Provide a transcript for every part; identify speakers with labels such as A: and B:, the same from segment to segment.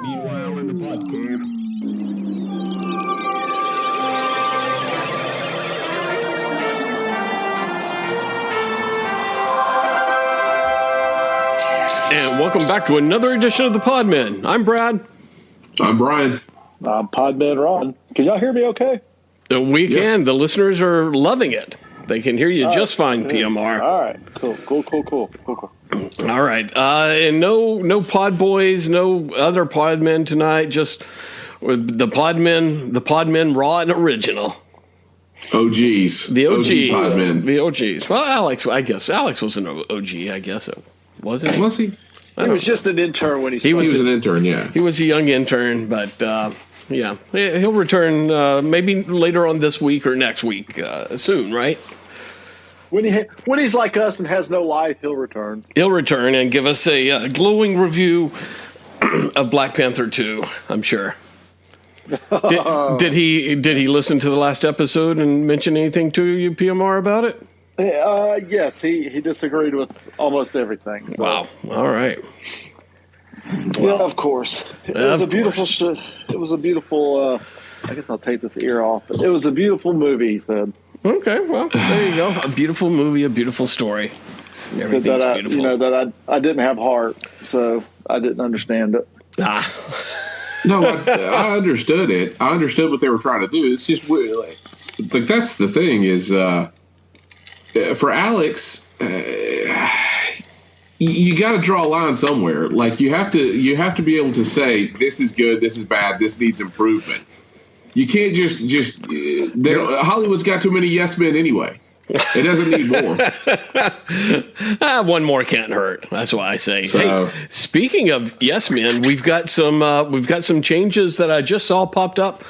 A: Meanwhile in the pod cave. And welcome back to another edition of the Podmen. I'm Brad.
B: I'm Brian.
C: I'm Podman Ron. Can y'all hear me okay?
A: We can. The listeners are loving it. They can hear you just fine, PMR.
C: All right. Cool.
A: All right. And no pod boys, no other podmen tonight. Just the podmen raw and original.
B: OGs.
A: The OGs.
B: Podmen.
A: The OGs. Well, Alex was an OG, I guess. Wasn't he?
B: Was he?
C: He was just an intern when he started.
B: He was an intern, yeah.
A: He was a young intern, but yeah, he'll return maybe later on this week or next week soon, right?
C: When he's like us and has no life, he'll return.
A: He'll return and give us a glowing review of Black Panther 2, I'm sure. Did he listen to the last episode and mention anything to you, PMR, about it?
C: Yes, he disagreed with almost everything. So.
A: Wow. All right.
C: Yeah, of course. It was a beautiful. I guess I'll take this ear off. But it was a beautiful movie. He said.
A: Okay. Well, there you go. A beautiful movie, a beautiful story. Everything's beautiful.
C: That I didn't have heart, so I didn't understand it.
B: No, I understood it. I understood what they were trying to do. It's just weird. Like that's the thing is. For Alex, you got to draw a line somewhere. Like you have to be able to say this is good, this is bad, this needs improvement. You can't just Hollywood's got too many yes men anyway. It doesn't need more.
A: One more can't hurt. That's why I say. So, hey, speaking of yes men, we've got some changes that I just saw popped up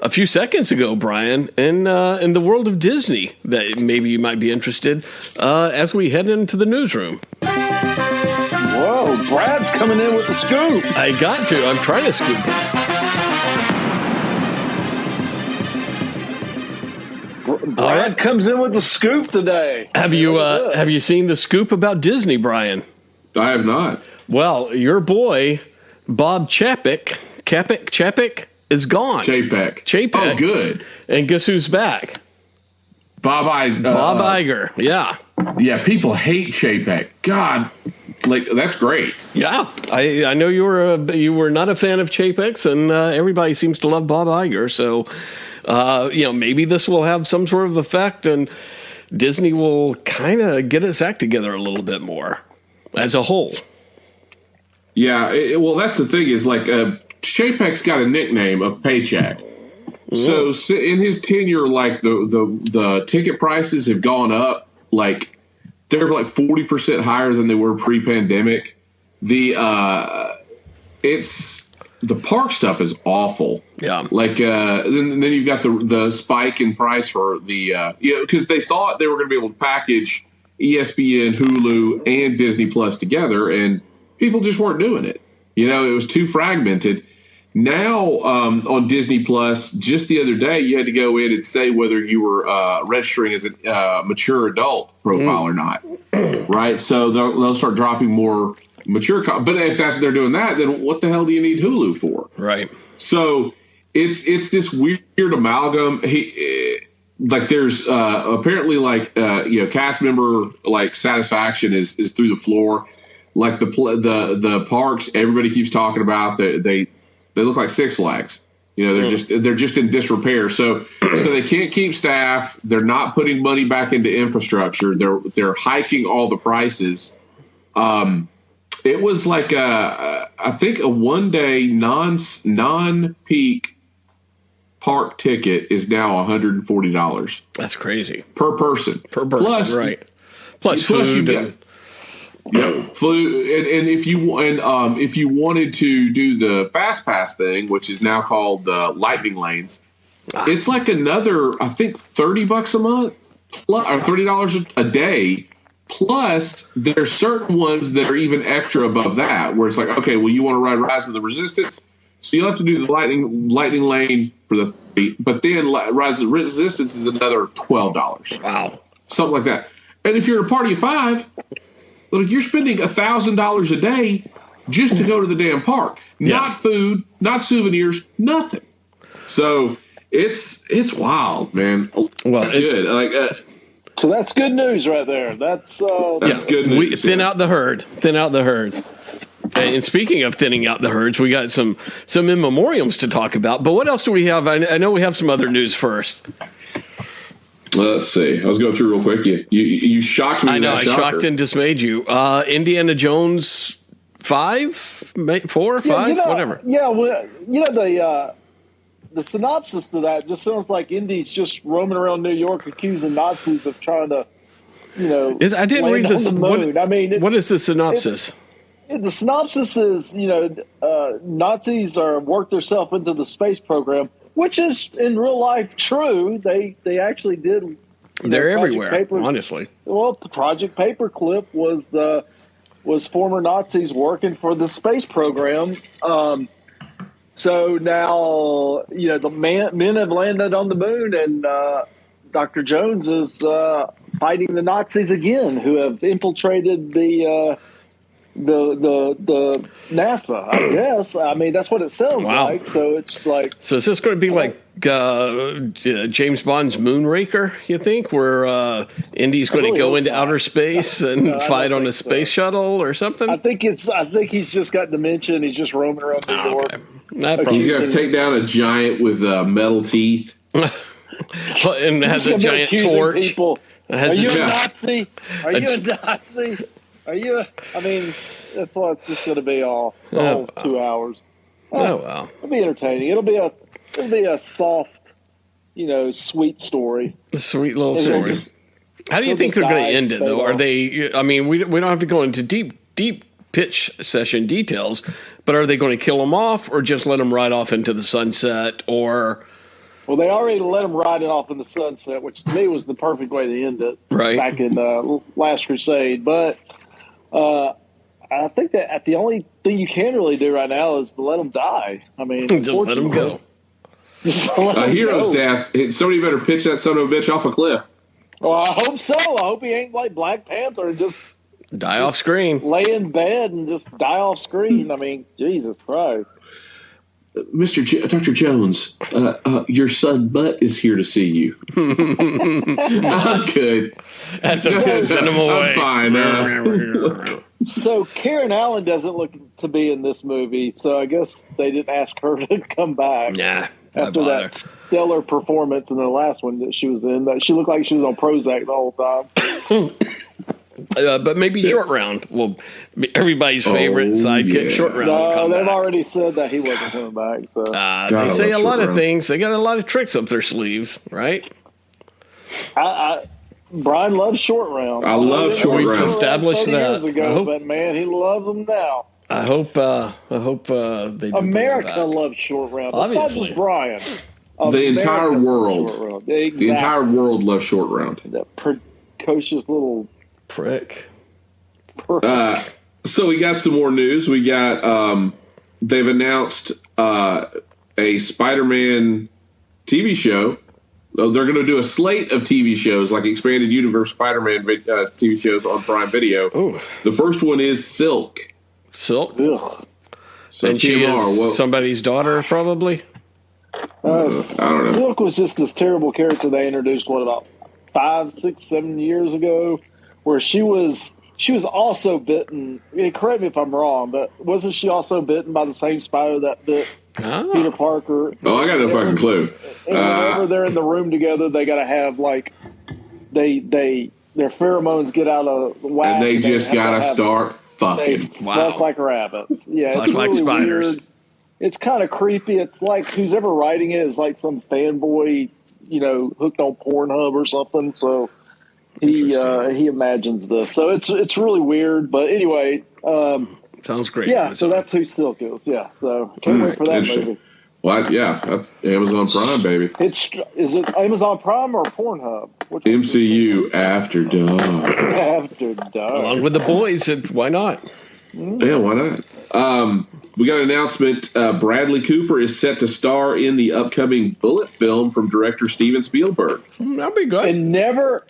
A: a few seconds ago, Brian, in the world of Disney that maybe you might be interested as we head into the newsroom.
C: Whoa, Brad's coming in with the scoop.
A: I got to. I'm trying to scoop.
C: Brad comes in with the scoop today.
A: Have you seen the scoop about Disney, Brian?
B: I have not.
A: Well, your boy Bob Chapek is gone. Chapek.
B: Oh, good.
A: And guess who's back?
B: Bob
A: Iger. Yeah.
B: Yeah, people hate Chapek. God, like that's great.
A: Yeah, I know you were not a fan of Chapek's, and everybody seems to love Bob Iger. So, maybe this will have some sort of effect, and Disney will kind of get its act together a little bit more as a whole.
B: Yeah, well, that's the thing is like. Chapek's got a nickname of Paycheck. So in his tenure, like the ticket prices have gone up. Like they're like 40% higher than they were pre-pandemic. The park stuff is awful.
A: Yeah.
B: Like then you've got the spike in price for the because they thought they were going to be able to package ESPN, Hulu, and Disney Plus together, and people just weren't doing it. It was too fragmented. Now on Disney Plus, just the other day, you had to go in and say whether you were registering as a mature adult profile or not, right? So they'll start dropping more mature. But if they're doing that, then what the hell do you need Hulu for?
A: Right.
B: So it's this weird amalgam. There's apparently cast member satisfaction is through the floor. Like the parks, everybody keeps talking about they look like Six Flags. They're just in disrepair. So they can't keep staff. They're not putting money back into infrastructure. They're hiking all the prices. It was like I think a one-day non-peak park ticket is now $140.
A: That's crazy
B: per person. Plus,
A: right? Plus food.
B: Yep, flew, and if you wanted to do the Fast Pass thing, which is now called the Lightning Lanes, it's like another I think $30 a month or $30 a day. Plus, there's certain ones that are even extra above that, where it's like, okay, well, you want to ride Rise of the Resistance, so you'll have to do the Lightning Lane for the $30, but then Rise of the Resistance is another $12.
A: Wow,
B: something like that. And if you're a party of five. Look, you're spending $1,000 a day just to go to the damn park. Not food, not souvenirs, nothing. So it's wild, man. Well, that's good.
C: So that's good news right there. That's
B: good news.
A: Thin out the herd. Thin out the herd. And speaking of thinning out the herds, we got some in memoriams to talk about. But what else do we have? I know we have some other news first.
B: Let's see. I was going through real quick. You shocked me.
A: I know. I shocked and dismayed you. Indiana Jones 5, 4, 5, whatever.
C: Yeah. Well, the synopsis to that just sounds like Indy's just roaming around New York accusing Nazis of trying to,
A: I didn't read this. What is the synopsis?
C: The synopsis is, Nazis worked themselves into the space program, which is in real life true. They actually did.
A: They're everywhere, honestly.
C: Well, Project Paperclip was former Nazis working for the space program. So now, the men have landed on the moon, and Dr. Jones is fighting the Nazis again, who have infiltrated the NASA, I guess. I mean, that's what it sounds like. So it's like. So
A: is this going to be like James Bond's Moonraker? You think, where Indy's going to go into outer space and fight on a space shuttle or something?
C: I think he's just got dementia. He's just roaming around New York.
B: Okay. He's going to take down a giant with metal teeth,
A: and has a giant torch.
C: People. Are you a Nazi? Are you a Nazi? Are you? I mean, that's what it's just going to be all 2 hours.
A: Well,
C: it'll be entertaining. It'll be a soft, sweet story.
A: A sweet little story. How do you think they're going to end it, though? Are they? I mean, we don't have to go into deep pitch session details, but are they going to kill him off, or just let him ride off into the sunset, or?
C: Well, they already let him ride it off in the sunset, which to me was the perfect way to end it.
A: Right.
C: Back in Last Crusade, but. I think that the only thing you can really do right now is to let him die. I mean,
A: just let him go.
B: A hero's death. Somebody better pitch that son of a bitch off a cliff.
C: Well, I hope so. I hope he ain't like Black Panther and just
A: die off screen.
C: Lay in bed and just die off screen. I mean, Jesus Christ.
B: Dr. Jones, your son Butt is here to see you. I'm good.
A: That's okay. Send him away.
B: I'm fine.
C: So Karen Allen doesn't look to be in this movie, so I guess they didn't ask her to come back.
A: Nah.
C: After that stellar performance in the last one that she was in, that she looked like she was on Prozac the whole time.
A: But maybe Short Round will be everybody's favorite sidekick. Short Round.
C: No, they've already said that he wasn't coming back. So
A: they say a lot of things. They got a lot of tricks up their sleeves, right?
C: Brian loves Short Round.
B: I love Short Round.
A: We've established that
C: years ago, but man, he loves them now.
A: I hope they do.
C: America loves Short Round.
A: Obviously,
C: not just Brian.
B: The entire world. Exactly. The entire world loves Short Round.
C: That precocious little
A: prick.
B: So we got some more news. We got they've announced a Spider-Man TV show. They're going to do a slate of TV shows, like expanded universe Spider-Man TV shows on Prime Video.
A: Ooh.
B: The first one is Silk.
C: Ugh.
B: So
A: and she is somebody's daughter, probably.
B: I don't know.
C: Silk was just this terrible character they introduced, about 5, 6, 7 years ago, where she was also bitten. Correct me if I'm wrong, but wasn't she also bitten by the same spider that bit Peter Parker?
B: Oh, I got no fucking clue.
C: And whenever they're in the room together, they got to have their pheromones get out of whack,
B: and they just got to start fucking.
C: Fuck like rabbits. Yeah,
A: fuck like really spiders.
C: Weird. It's kind of creepy. It's like who's ever writing it is like some fanboy, hooked on Pornhub or something. So he imagines this. So it's really weird. But anyway,
A: sounds great.
C: Yeah, so that's who Silk is. Yeah, so can't wait for that movie.
B: Well, yeah, that's Amazon Prime, baby.
C: Is it Amazon Prime or Pornhub?
B: MCU After Dark.
C: After Dark.
A: Along with the boys, why not?
B: Yeah, why not? We got an announcement. Bradley Cooper is set to star in the upcoming Bullet film from director Steven Spielberg.
A: That'll be good.
C: And never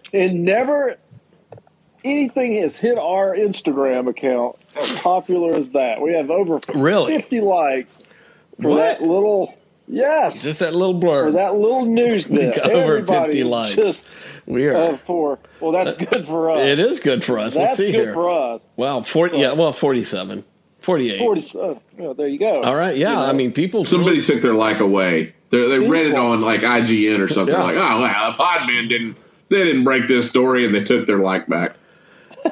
C: anything has hit our Instagram account as popular as that. We have over 50 likes for that little. Yes,
A: just that little blur
C: for that little news bit.
A: We got over 50 likes.
C: Just
A: we are
C: that's good for us.
A: It is good for us. Let's see here.
C: That's good for us.
A: Wow, 47, 48.
C: 47. There you go.
A: All right, yeah. You know, I mean, people.
B: Somebody took their like away. They read it on like IGN or something. Like, oh, well, Podman didn't break this story, and they took their like back.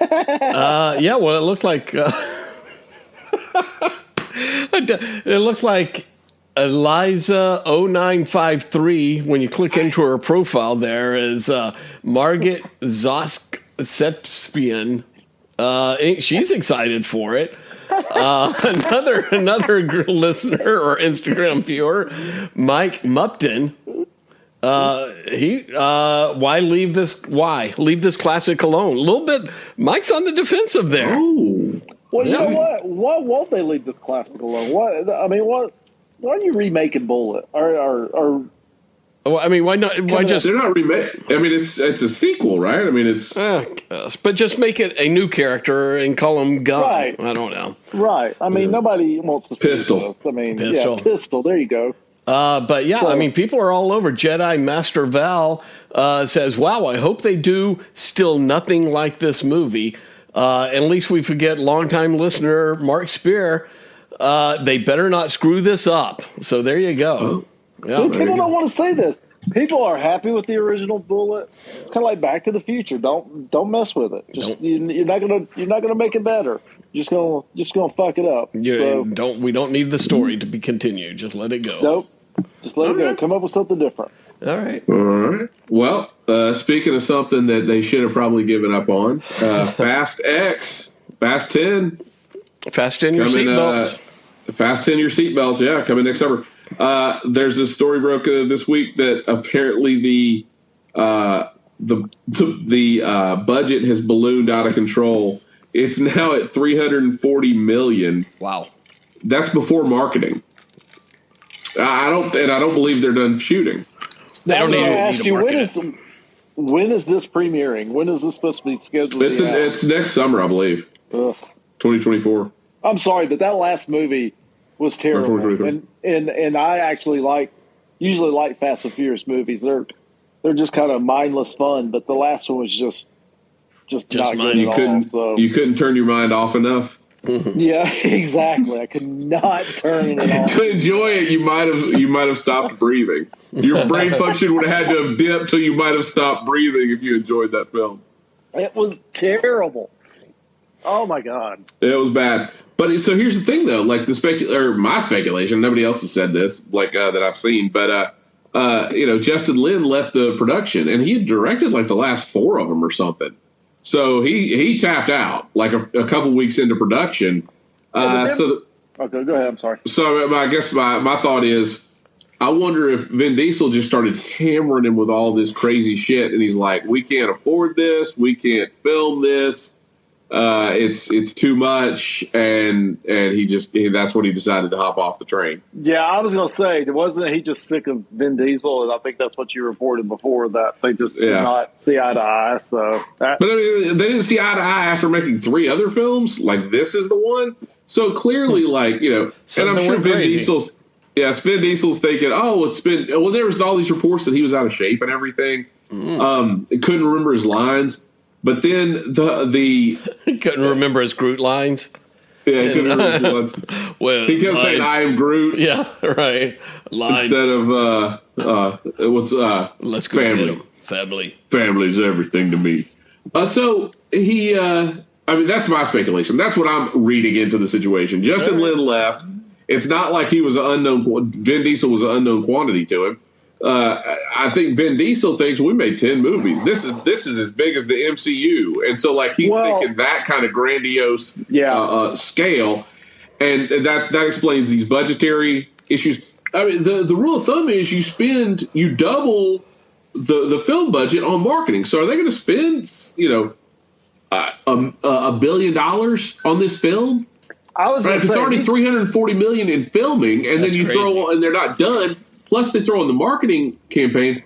A: Yeah. Well, it looks like it looks like Eliza 0953, when you click into her profile, there is Margit Zosk-Sepspian. She's excited for it. Another listener or Instagram viewer, Mike Mupton. Why leave this classic alone? A little bit. Mike's on the defensive there.
C: Ooh. Well, you know what? Why won't they leave this classic alone? Why are you remaking Bullet? Or
A: well, I mean, why not? Why just?
B: They're not remaking. I mean, it's a sequel, right? I mean, it's.
A: But just make it a new character and call him Gun. Right. I don't know.
C: Right. I mean, nobody wants to see
B: Pistol.
C: This. I mean, Pistol. Yeah, Pistol. There you go.
A: But yeah, I mean, people are all over. Jedi Master Val says, "Wow, I hope they do still nothing like this movie." At least we forget longtime listener Mark Spear. They better not screw this up. So there you go.
C: Yeah, people don't want to say this. People are happy with the original Bullet. It's kind of like Back to the Future. Don't mess with it. You're not gonna make it better. You're just gonna fuck it up.
A: We don't need the story to be continued. Just let it go.
C: Nope. Just let it go. Come up with something different.
A: All right.
B: Well, speaking of something that they should have probably given up on, Fast 10.
A: Fasten your seatbelts.
B: Fasten your seatbelts. Yeah, coming next summer. There's a story broke this week that apparently the budget has ballooned out of control. It's now at $340 million.
A: Wow,
B: that's before marketing. I don't believe they're done shooting.
C: I was going to ask you, when is this premiering? When is this supposed to be scheduled?
B: It's next summer, I believe. 2024.
C: I'm sorry, but that last movie was terrible. And I actually usually like Fast and Furious movies. They're just kind of mindless fun, but the last one was just not good at all. So.
B: You couldn't turn your mind off enough.
C: Yeah, exactly. I could not turn it off.
B: To enjoy it, you might have stopped breathing. Your brain function would have had to have dipped till you might have stopped breathing if you enjoyed that film.
C: It was terrible. Oh my God,
B: it was bad. But so here's the thing, though. Like my speculation. Nobody else has said this, that I've seen. But Justin Lin left the production, and he had directed like the last 4 of them or something. So he tapped out like a couple weeks into production. Okay,
C: go ahead. I'm sorry.
B: So I guess my thought is, I wonder if Vin Diesel just started hammering him with all this crazy shit, and he's like, "We can't afford this. We can't film this. It's too much," and that's when he decided to hop off the train.
C: Yeah, I was going to say, wasn't he just sick of Vin Diesel? And I think that's what you reported before, that they just did not see eye to eye. So,
B: but I mean, they didn't see eye to eye after making 3 other films. Like, this is the one. So clearly, and I'm sure Vin Diesel's thinking, there was all these reports that he was out of shape and everything. Couldn't remember his lines. But then the
A: couldn't remember his Groot lines.
B: Yeah, he couldn't remember his lines. Well, he kept saying, "I am Groot."
A: Yeah, right.
B: Instead of
A: let's go
B: family.
A: Family.
B: Family is everything to me. So he, that's my speculation. That's what I'm reading into the situation. Justin Lin left. It's not like he was an unknown. Vin Diesel was an unknown quantity to him. I think Vin Diesel thinks we made 10 movies. This is as big as the MCU, and so he's thinking that kind of grandiose scale, and that explains these budgetary issues. I mean, the rule of thumb is you double the film budget on marketing. So are they going to spend $1 billion on this film? If it's already $340 million in filming, and then you throw and they're not done. Plus, they throw in the marketing campaign.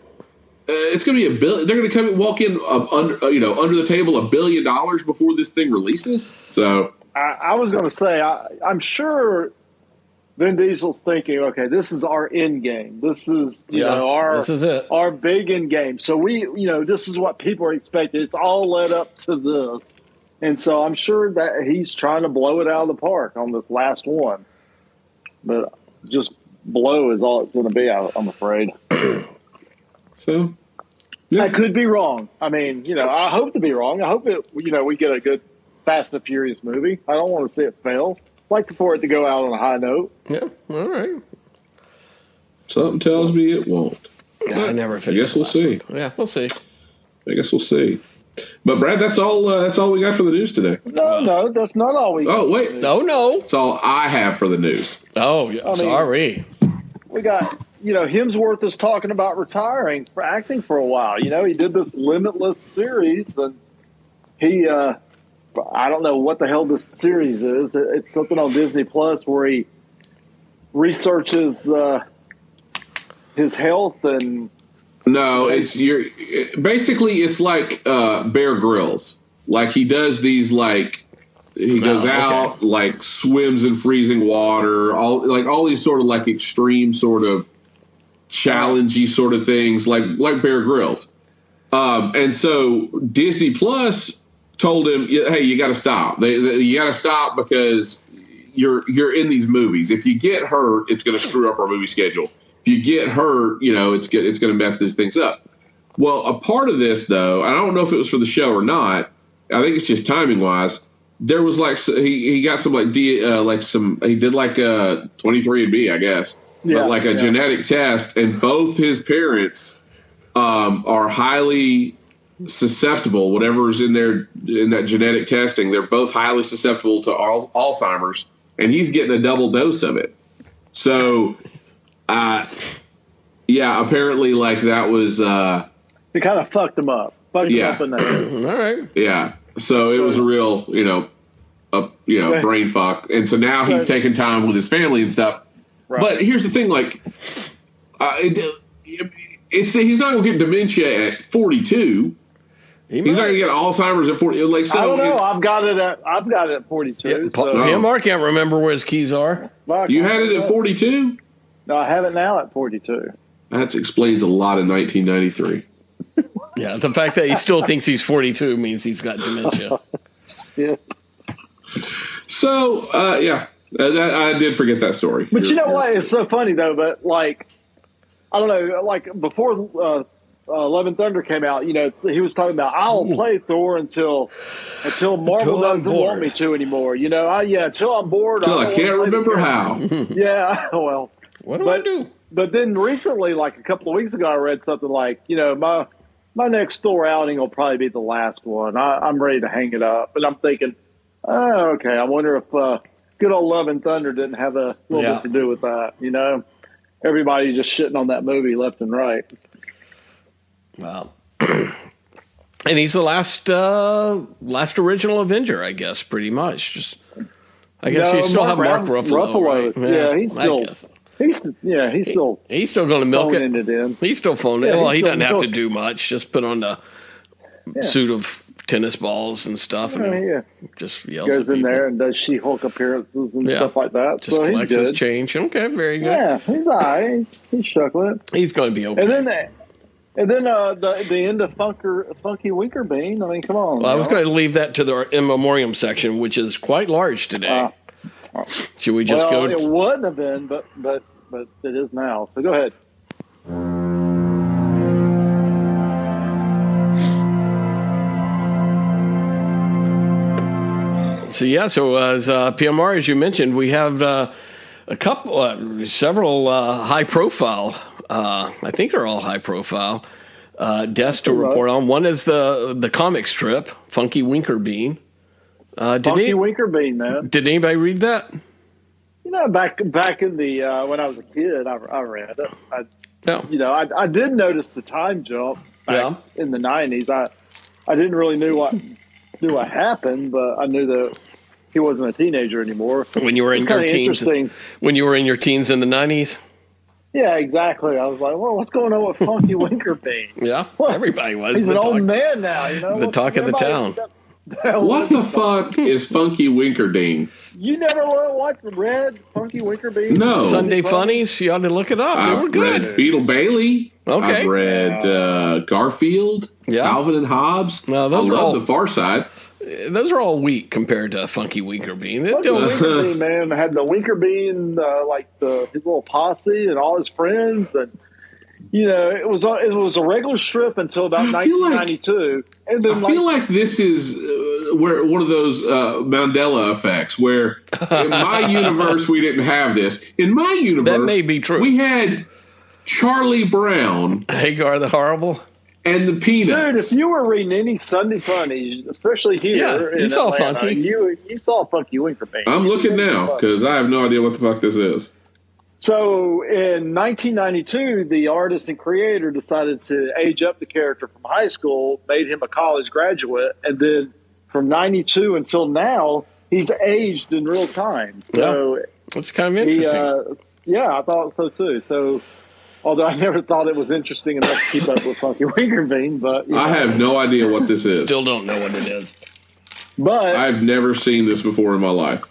B: it's going to be $1 billion. They're going to walk in under the table $1 billion before this thing releases. So
C: I was going to say, I'm sure Vin Diesel's thinking, okay, this is our end game. This is this is it. Our big end game. So this is what people are expecting. It's all led up to this, and so I'm sure that he's trying to blow it out of the park on this last one. But just blow is all it's going to be, I'm afraid.
B: So, yeah.
C: I could be wrong. I mean, I hope to be wrong. I hope we get a good Fast and Furious movie. I don't want to see it fail. I'd like for it to go out on a high note.
A: Yeah, all right.
B: Something tells me it won't.
A: Yeah, I never
B: I guess we'll see.
A: Yeah, we'll see.
B: I guess we'll see. But Brad, that's all. That's all we got for the news today.
C: No, that's not all we.
B: Oh wait,
A: no.
B: That's all I have for the news.
A: Oh, yeah. Sorry.
C: We got. Hemsworth is talking about retiring for acting for a while. He did this Limitless series, and he, I don't know what the hell this series is. It's something on Disney Plus where he researches his health and.
B: No, basically it's like Bear Grylls. Like he does these he goes out, like swims in freezing water, all these sort of like extreme sort of challengey sort of things, like Bear Grylls. And so Disney Plus told him, "Hey, you got to stop. You got to stop because you're in these movies. If you get hurt, it's going to screw up our movie schedule. If you get hurt, it's going to mess these things up." Well, a part of this, though, I don't know if it was for the show or not. I think it's just timing wise. There was he got some he did a 23andMe, I guess.
C: Yeah,
B: but a genetic test, and both his parents are highly susceptible. Whatever's in that genetic testing, they're both highly susceptible to Alzheimer's, and he's getting a double dose of it. So, apparently, that was
C: it kind of fucked him up. Fucked him up in that.
A: All right.
B: Yeah. So it was a real, brain fuck, and so now he's taking time with his family and stuff. Right. But here's the thing, he's not going to get dementia at 42. He's not going to get Alzheimer's at 40. I
C: don't know. I've got it at 42.
A: Yeah, PMR can't remember where his keys are.
B: You had it at 42?
C: No, I have it now at 42.
B: That explains a lot in 1993.
A: Yeah, the fact that he still thinks he's 42 means he's got dementia.
C: Yeah.
B: So, I did forget that story.
C: But you know what? It's so funny, though. But, I don't know, before Love and Thunder came out, he was talking about, I'll play Thor until Marvel doesn't want me to anymore. Until I'm bored.
B: Until I can't remember how.
C: Yeah, well.
A: What do I do?
C: But then recently, a couple of weeks ago, I read something my next Thor outing will probably be the last one. I'm ready to hang it up. And I'm thinking, oh, okay, I wonder if good old Love and Thunder didn't have a little bit to do with that, Everybody just shitting on that movie left and right.
A: Wow. And he's the last original Avenger, I guess, pretty much. I guess you still have Mark Ruffalo, right?
C: Yeah, he's still... He's still
A: going to milk it.
C: In.
A: He's still phoning it. Well, he doesn't have to do much. Just put on the suit of tennis balls and stuff, and just yells
C: goes
A: at people.
C: In there and does She-Hulk appearances and stuff like that.
A: Just collects his change. Okay, very good.
C: Yeah, he's all right. He's chuckling.
A: He's going to be okay.
C: And then the end of Funky Winker Bean. I mean, come on.
A: Well, I was going to leave that to the in memoriam section, which is quite large today. Should we just go?
C: It wouldn't have been, but it is now. So go ahead.
A: So as PMR, as you mentioned, we have several high profile. I think they're all high profile deaths to report on. One is the comic strip Funky Winker Bean.
C: Funky Winker Bean, man.
A: Did anybody read that?
C: Back in the when I was a kid, I read it. I did notice the time jump back in the 90s. I didn't really knew what happened, but I knew that he wasn't a teenager anymore.
A: When you were in your teens, when you were in your teens in the 90s.
C: Yeah, exactly. I was like, well, what's going on with Funky Winkerbean?
A: Yeah,
C: What?
A: everybody was.
C: He's an old man now,
A: The talk of the town.
B: What the fuck is Funky Winkerding?
C: You never read Funky Winkerbean?
B: No.
A: Sunday Funnies? You ought to look it up. They were good.
B: Read Beetle Bailey.
A: Okay.
B: I've read Garfield.
A: Yeah.
B: Calvin and Hobbes.
A: No,
B: I love The Far Side.
A: Those are all weak compared to Funky Winkerbean.
C: Funky Winkerbean, man, had the Winkerbean, his little posse and all his friends, and it was a regular strip until about 1992, and then
B: I feel like this is where one of those Mandela effects, where in my universe we didn't have this. In my universe,
A: that may be true.
B: We had Charlie Brown,
A: Hagar the Horrible.
B: And the Peanuts.
C: Dude, if you were reading any Sunday Funnies, especially here in
A: saw
C: Atlanta,
A: Funky.
C: You saw Funky Winkerbean.
B: I'm looking now because I have no idea what the fuck this is.
C: So in 1992, the artist and creator decided to age up the character from high school, made him a college graduate, and then from 92 until now, he's aged in real time. So
A: that's kind of interesting.
C: I thought so too. So. Although I never thought it was interesting enough to keep up with Funky Winkerbean, but
B: I have no idea what this is.
A: Still don't know what it is.
C: But
B: I've never seen this before in my life.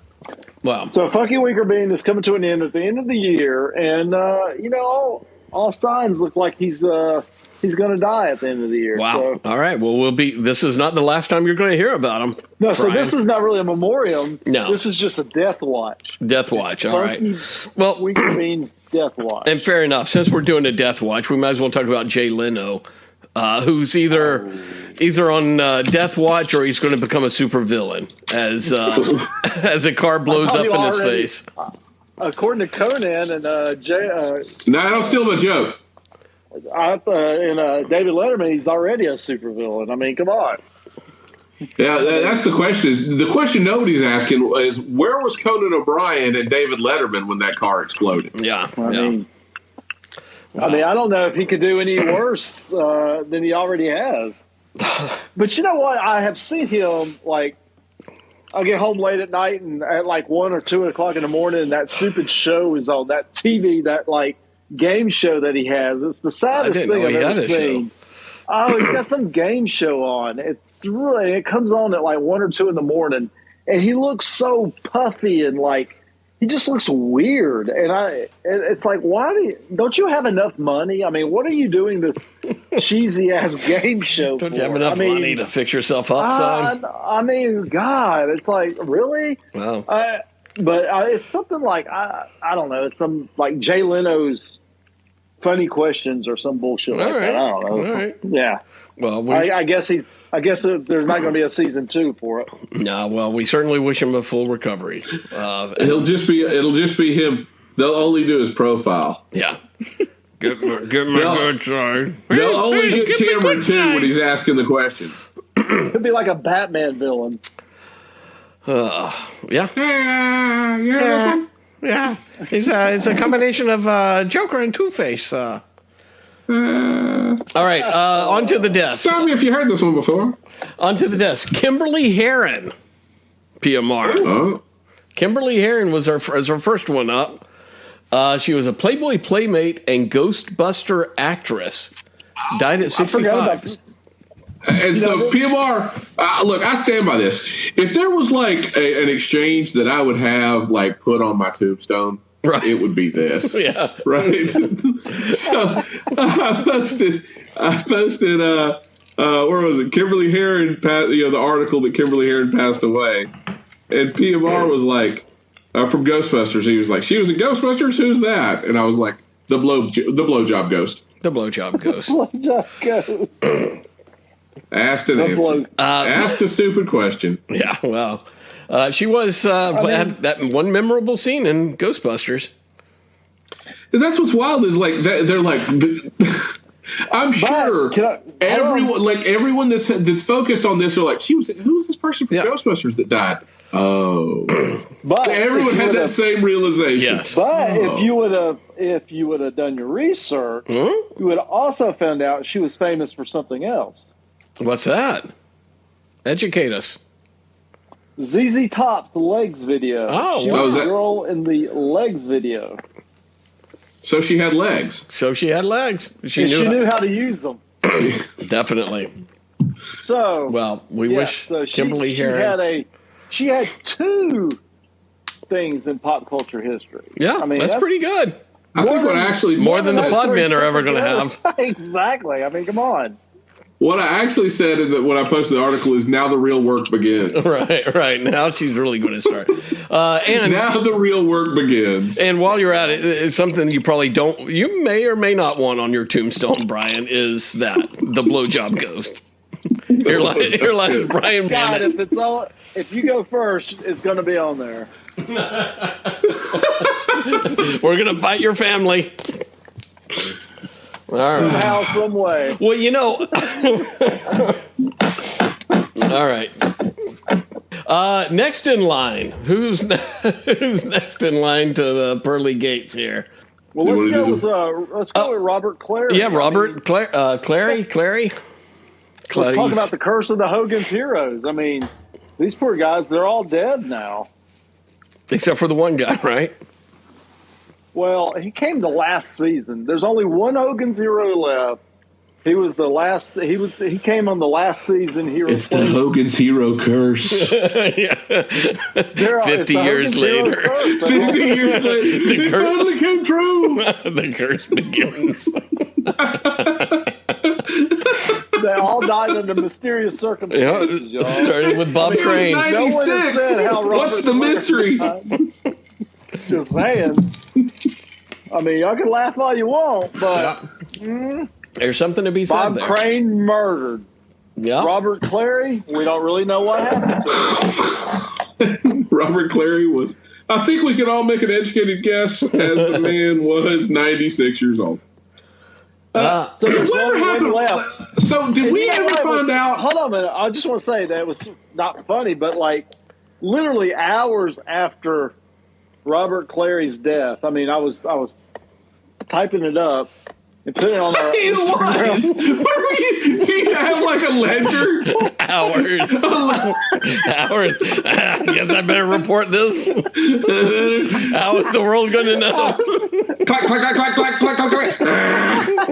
A: Wow.
C: So Funky Winkerbean is coming to an end at the end of the year, and all signs look like he's going to die at the end of the year.
A: Wow.
C: So.
A: All right. Well, this is not the last time you're going to hear about him.
C: No, so
A: Brian.
C: this is not really a memoriam.
A: No.
C: This is just a death watch.
A: Death watch. All right.
C: Well, Winkerbean's death watch.
A: And fair enough. Since we're doing a death watch, we might as well talk about Jay Leno, who's either on death watch or he's going to become a supervillain as a car blows up in his face.
C: According to Conan and Jay.
B: No, don't steal my joke.
C: David Letterman, he's already a supervillain. I mean, come on.
B: Yeah, that's the question. The question nobody's asking is where was Conan O'Brien and David Letterman when that car exploded?
A: Yeah.
C: I mean, I don't know if he could do any worse than he already has. But you know what? I have seen him, I'll get home late at night and at 1 or 2 o'clock in the morning, and that stupid show is on that TV, that game show that he has. It's the saddest thing I've ever seen. Oh, he's got some game show on. It comes on at 1 or 2 in the morning, and he looks so puffy and he just looks weird. And it's like, don't you have enough money? I mean, what are you doing this cheesy ass game show
A: Don't
C: for?
A: you have enough money to fix yourself up, son?
C: I mean, God, it's like, really?
A: Wow.
C: But it's something I don't know. It's some Jay Leno's funny questions or some bullshit that. I don't know.
A: All right.
C: Yeah.
A: Well,
C: I guess there's not going to be a season 2 for it.
A: No. Well, we certainly wish him a full recovery.
B: It'll just be him. They'll only do his profile.
A: Yeah. Get my good side.
B: They'll only get Cameron too when he's asking the questions.
C: Could be like a Batman villain.
A: Yeah.
B: This one?
A: Yeah, it's a combination of Joker and Two-Face. All right, on to the desk.
B: Tell me if you heard this one before.
A: On to the desk. Kimberly Herron, PMR.
B: Oh.
A: Kimberly Herron was our first one up. She was a Playboy playmate and Ghostbuster actress. Died at 65.
B: And so PMR, look, I stand by this. If there was an exchange that I would have put on my tombstone,
A: right,
B: it would be this.
A: Yeah.
B: Right. So I posted where was it? Kimberly Herron, the article that Kimberly Herron passed away. And PMR was from Ghostbusters. He was like, she was in Ghostbusters? Who's that? And I was like, the blowjob ghost.
A: The blowjob ghost.
C: Blowjob ghost.
B: Asked and answered. Asked a stupid question.
A: Yeah, well, she was had that one memorable scene in Ghostbusters.
B: That's what's wild is they're I'm sure everyone that's focused on this are like, who's this person from Ghostbusters that died? Oh,
C: but
B: everyone had that same realization.
A: Yes,
C: but if you would have done your research, you would have also found out she was famous for something else.
A: What's that? Educate us.
C: ZZ Top's Legs video.
A: Oh,
C: she
A: wow.
C: was a girl in the Legs video.
B: So she had legs.
A: She
C: knew how to use them.
A: Definitely.
C: So
A: well, we wish Kimberly here.
C: She had 2 things in pop culture history.
A: Yeah, I mean that's pretty good.
B: I think
A: more than the pod men are ever going to have.
C: Exactly. I mean, come on.
B: What I actually said when I posted the article is now the real work begins.
A: Right. Now she's really going to start. And
B: now the real work begins.
A: And while you're at it, it's something you may or may not want on your tombstone, Brian, is that the blowjob ghost. You're like Brian.
C: God, if you go first, it's going to be on there.
A: We're going to bite your family. All right.
C: Somehow, some way.
A: Well, all right. Next in line. Who's next in line to the pearly gates here?
C: Well, let's go with Robert Clary.
A: Yeah, Clary.
C: Let's talk about the curse of the Hogan's Heroes. I mean, these poor guys, they're all dead now.
A: Except for the one guy, right?
C: Well, he came the last season. There's only one Hogan's Hero left. He was the last. He came on the last season.
B: It's the Hogan's Hero curse.
A: 50 years later.
B: 50 years later, it finally came true.
A: The curse begins.
C: They all died under mysterious circumstances.
A: Yeah, started with Bob Crane.
B: 96. What's the mystery?
C: Just saying. I mean, y'all can laugh all you want, but
A: there's something to be said
C: Bob
A: there.
C: Crane murdered.
A: Yeah.
C: Robert Clary, we don't really know what happened to him.
B: Robert Clary was, I think we can all make an educated guess, as the man was 96 years old.
C: So there's only one left.
B: So did we ever find out?
C: Hold on a minute. I just want to say that it was not funny, but like literally hours after Robert Clary's death. I mean, I was typing it up and putting it on our Instagram.
B: Do you have like a ledger?
A: Hours. I guess I better report this. How is the world going to know?
B: Clack, clack, clack, clack, clack, clack, clack.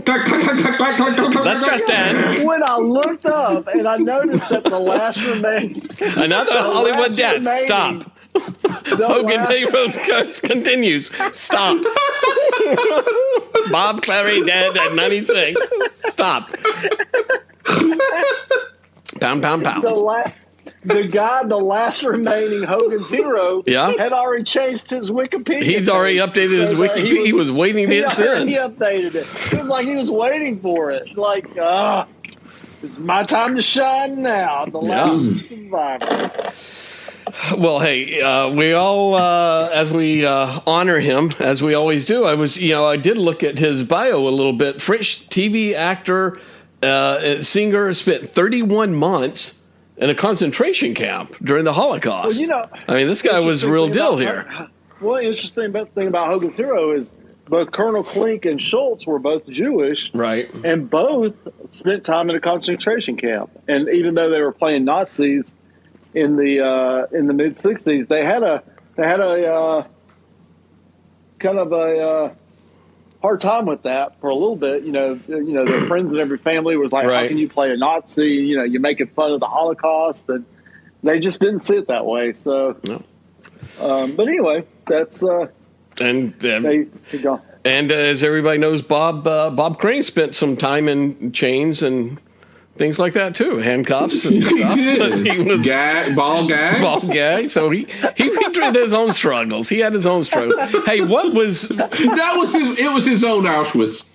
B: Clack, clack, clack, clack, clack, clack, clack.
A: Let's just end.
C: When I looked up and I noticed that the last remaining...
A: Another Hollywood death. Stop. Hogan Heroes curse continues. Stop. Bob Clary dead at 96. Stop. Pound, pound, pound.
C: The last remaining Hogan's Hero had already changed his Wikipedia.
A: He's already updated his Wikipedia. He was waiting to get sent.
C: He updated it. It was like he was waiting for it. Like, it's my time to shine now. The last survivor.
A: Well, hey, we all, as we honor him, as we always do, I did look at his bio a little bit. French TV actor, singer, spent 31 months in a concentration camp during the Holocaust.
C: Well,
A: I mean, this guy was real deal here.
C: Well, interesting thing about Hogan's Hero is both Colonel Klink and Schultz were both Jewish,
A: right?
C: And both spent time in a concentration camp. And even though they were playing Nazis in the mid '60s, they had a kind of a hard time with that for a little bit. Their friends and every family was like, "How can you play a Nazi? You're making fun of the Holocaust," and they just didn't see it that way. So,
A: no.
C: But anyway, that's
A: and
C: go.
A: And as everybody knows, Bob Crane spent some time in chains and things like that too, handcuffs and stuff.
B: He was ball gag.
A: So he did his own struggles. He had his own struggles. Hey, what was
B: that? Was his? It was his own Auschwitz.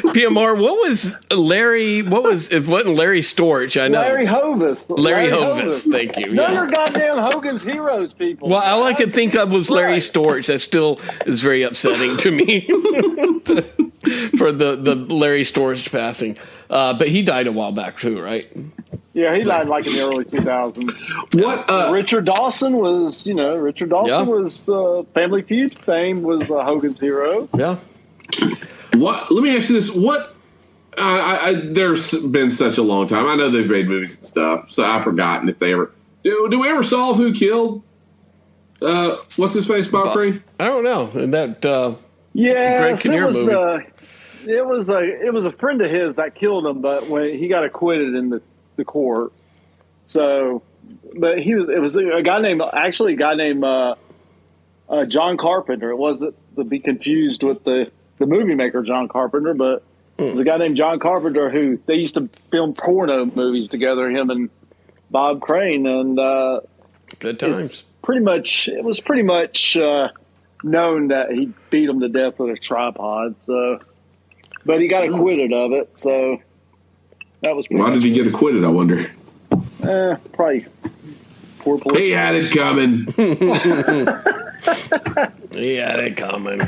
A: PMR, what was Larry? It wasn't Larry Storch. I know
C: Larry Hovis.
A: Larry Hovis. Thank you.
C: None are goddamn Hogan's Heroes, people.
A: Well, all I could think of was Larry Storch. That still is very upsetting to me for the Larry Storch passing. But he died a while back too, right?
C: Yeah, he died like in the early 2000s. What? Richard Dawson was, was Family Feud fame, was Hogan's Hero.
A: Yeah.
B: What? Let me ask you this. What? There's been such a long time. I know they've made movies and stuff, so I've forgotten if they ever. Do we ever solve who killed what's his face, Bob Crane?
A: I don't know. That
C: yes,
A: Greg Kinnear movie.
C: It was a friend of his that killed him, but when he got acquitted in the court. So, but it was a guy named John Carpenter. It wasn't to be confused with the movie maker John Carpenter, but it was a guy named John Carpenter who they used to film porno movies together, him and Bob Crane, and
A: good times.
C: It was pretty much known that he beat him to death with a tripod. So, but he got acquitted of it. So that was.
B: Why did he get acquitted? I wonder.
C: Probably poor police.
B: He had it coming.
A: He had it coming.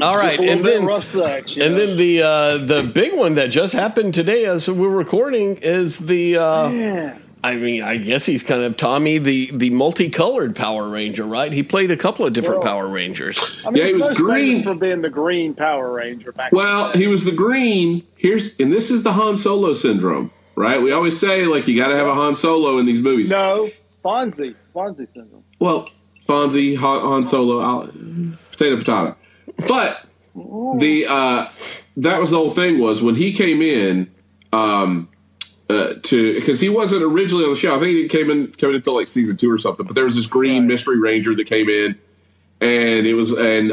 A: All right, and then
C: rough sex,
A: and then the big one that just happened today as we're recording is the. I mean, I guess he's kind of Tommy, the multicolored Power Ranger, right? He played a couple of different Power Rangers.
C: I mean,
B: he was green
C: for being the green Power Ranger back.
B: Well, he was the green. And this is the Han Solo syndrome, right? We always say like you got to have a Han Solo in these movies.
C: No, Fonzie syndrome.
B: Well, Fonzie, Han Solo, potato. But that was the whole thing was when he came in. Because he wasn't originally on the show. I think he came in until like season 2 or something. But there was this green mystery ranger that came in, and you didn't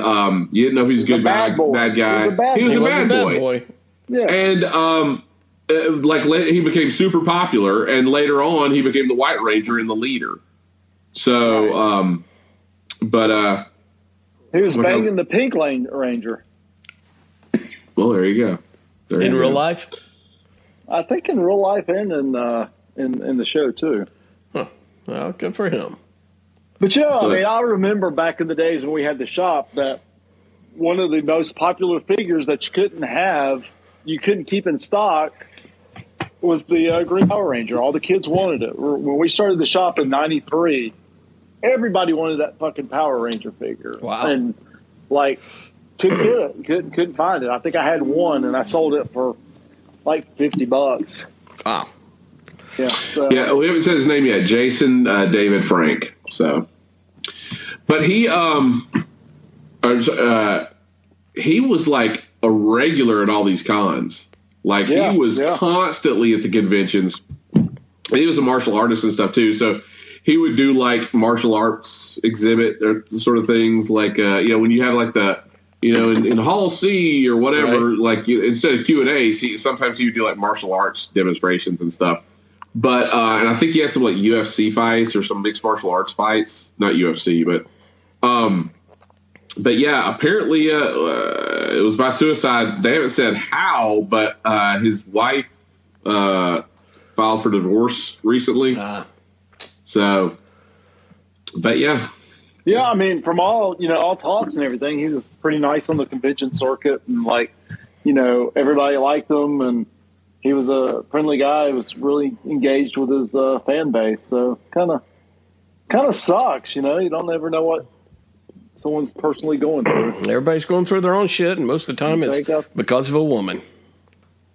B: know if he was a good bad guy. He was a bad boy.
C: Yeah.
B: And he became super popular, and later on he became the White Ranger and the leader. So,
C: he was banging the Pink Ranger.
B: Well, there you go.
A: In real life.
C: I think in real life and in the show too.
A: Huh. Well, good for him.
C: But I mean, I remember back in the days when we had the shop that one of the most popular figures that you couldn't keep in stock, was the Green Power Ranger. All the kids wanted it. When we started the shop in '93, everybody wanted that fucking Power Ranger figure.
A: Wow!
C: And couldn't get it, couldn't find it. I think I had one, and I sold it for like $50.
A: Wow.
C: Yeah. So.
B: Yeah, we haven't said his name yet. Jason David Frank. So, but he was like a regular at all these cons. Like he was constantly at the conventions. He was a martial artist and stuff too. So he would do like martial arts exhibit or sort of things like when you have like the. In Hall C or whatever, right. Like instead of Q&As, sometimes he would do like martial arts demonstrations and stuff. But and I think he had some like UFC fights or some mixed martial arts fights, not UFC, but yeah, apparently it was by suicide. They haven't said how, but his wife filed for divorce recently. So, but yeah.
C: Yeah, I mean, from all talks and everything, he was pretty nice on the convention circuit, and everybody liked him, and he was a friendly guy. He was really engaged with his fan base. So kind of sucks, you don't ever know what someone's personally going through.
A: Everybody's going through their own shit, and most of the time it's because of a woman.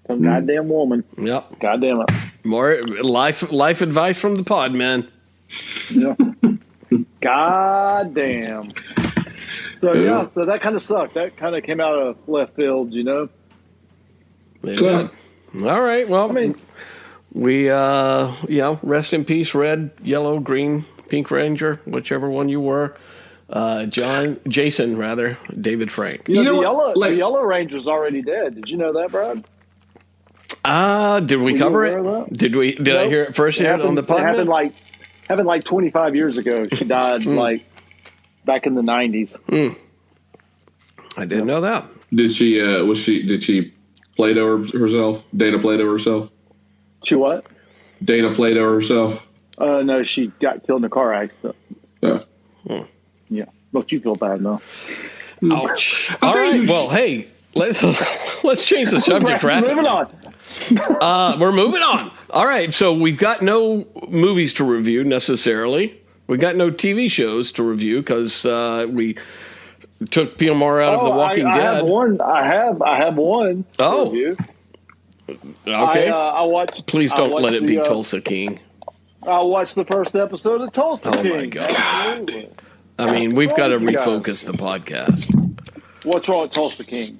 C: Some goddamn woman.
A: Yep.
C: Goddamn it.
A: More life advice from the pod, man.
C: Yeah. God damn. So so that kind of sucked. That kind of came out of left field,
A: Yeah. All right. Well, I mean, we rest in peace, red, yellow, green, pink Ranger, whichever one you were. Jason, David Frank.
C: The Yellow Ranger's already dead. Did you know that, Brad?
A: Did we cover it? Did I hear it first here on the podcast?
C: Happened like 25 years ago. She died back in the 90s.
A: I didn't know that.
B: Did she? Did she Play-Doh herself? Dana Play-Doh herself?
C: She what?
B: Dana Play-Doh herself?
C: No, she got killed in a car accident. Yeah. Don't you feel bad, no?
A: Ouch. All right. Well, hey, let's change the subject.
C: Moving on.
A: We're moving on. All right, so we've got no movies to review necessarily. We've got no TV shows to review because we took PMR out of The Walking Dead.
C: I have one. To review.
A: Okay.
C: I watched.
A: Please don't let it be Tulsa King.
C: I watched the first episode of Tulsa King.
A: Oh my God. I mean, we've got to refocus the podcast.
C: What's wrong with Tulsa King?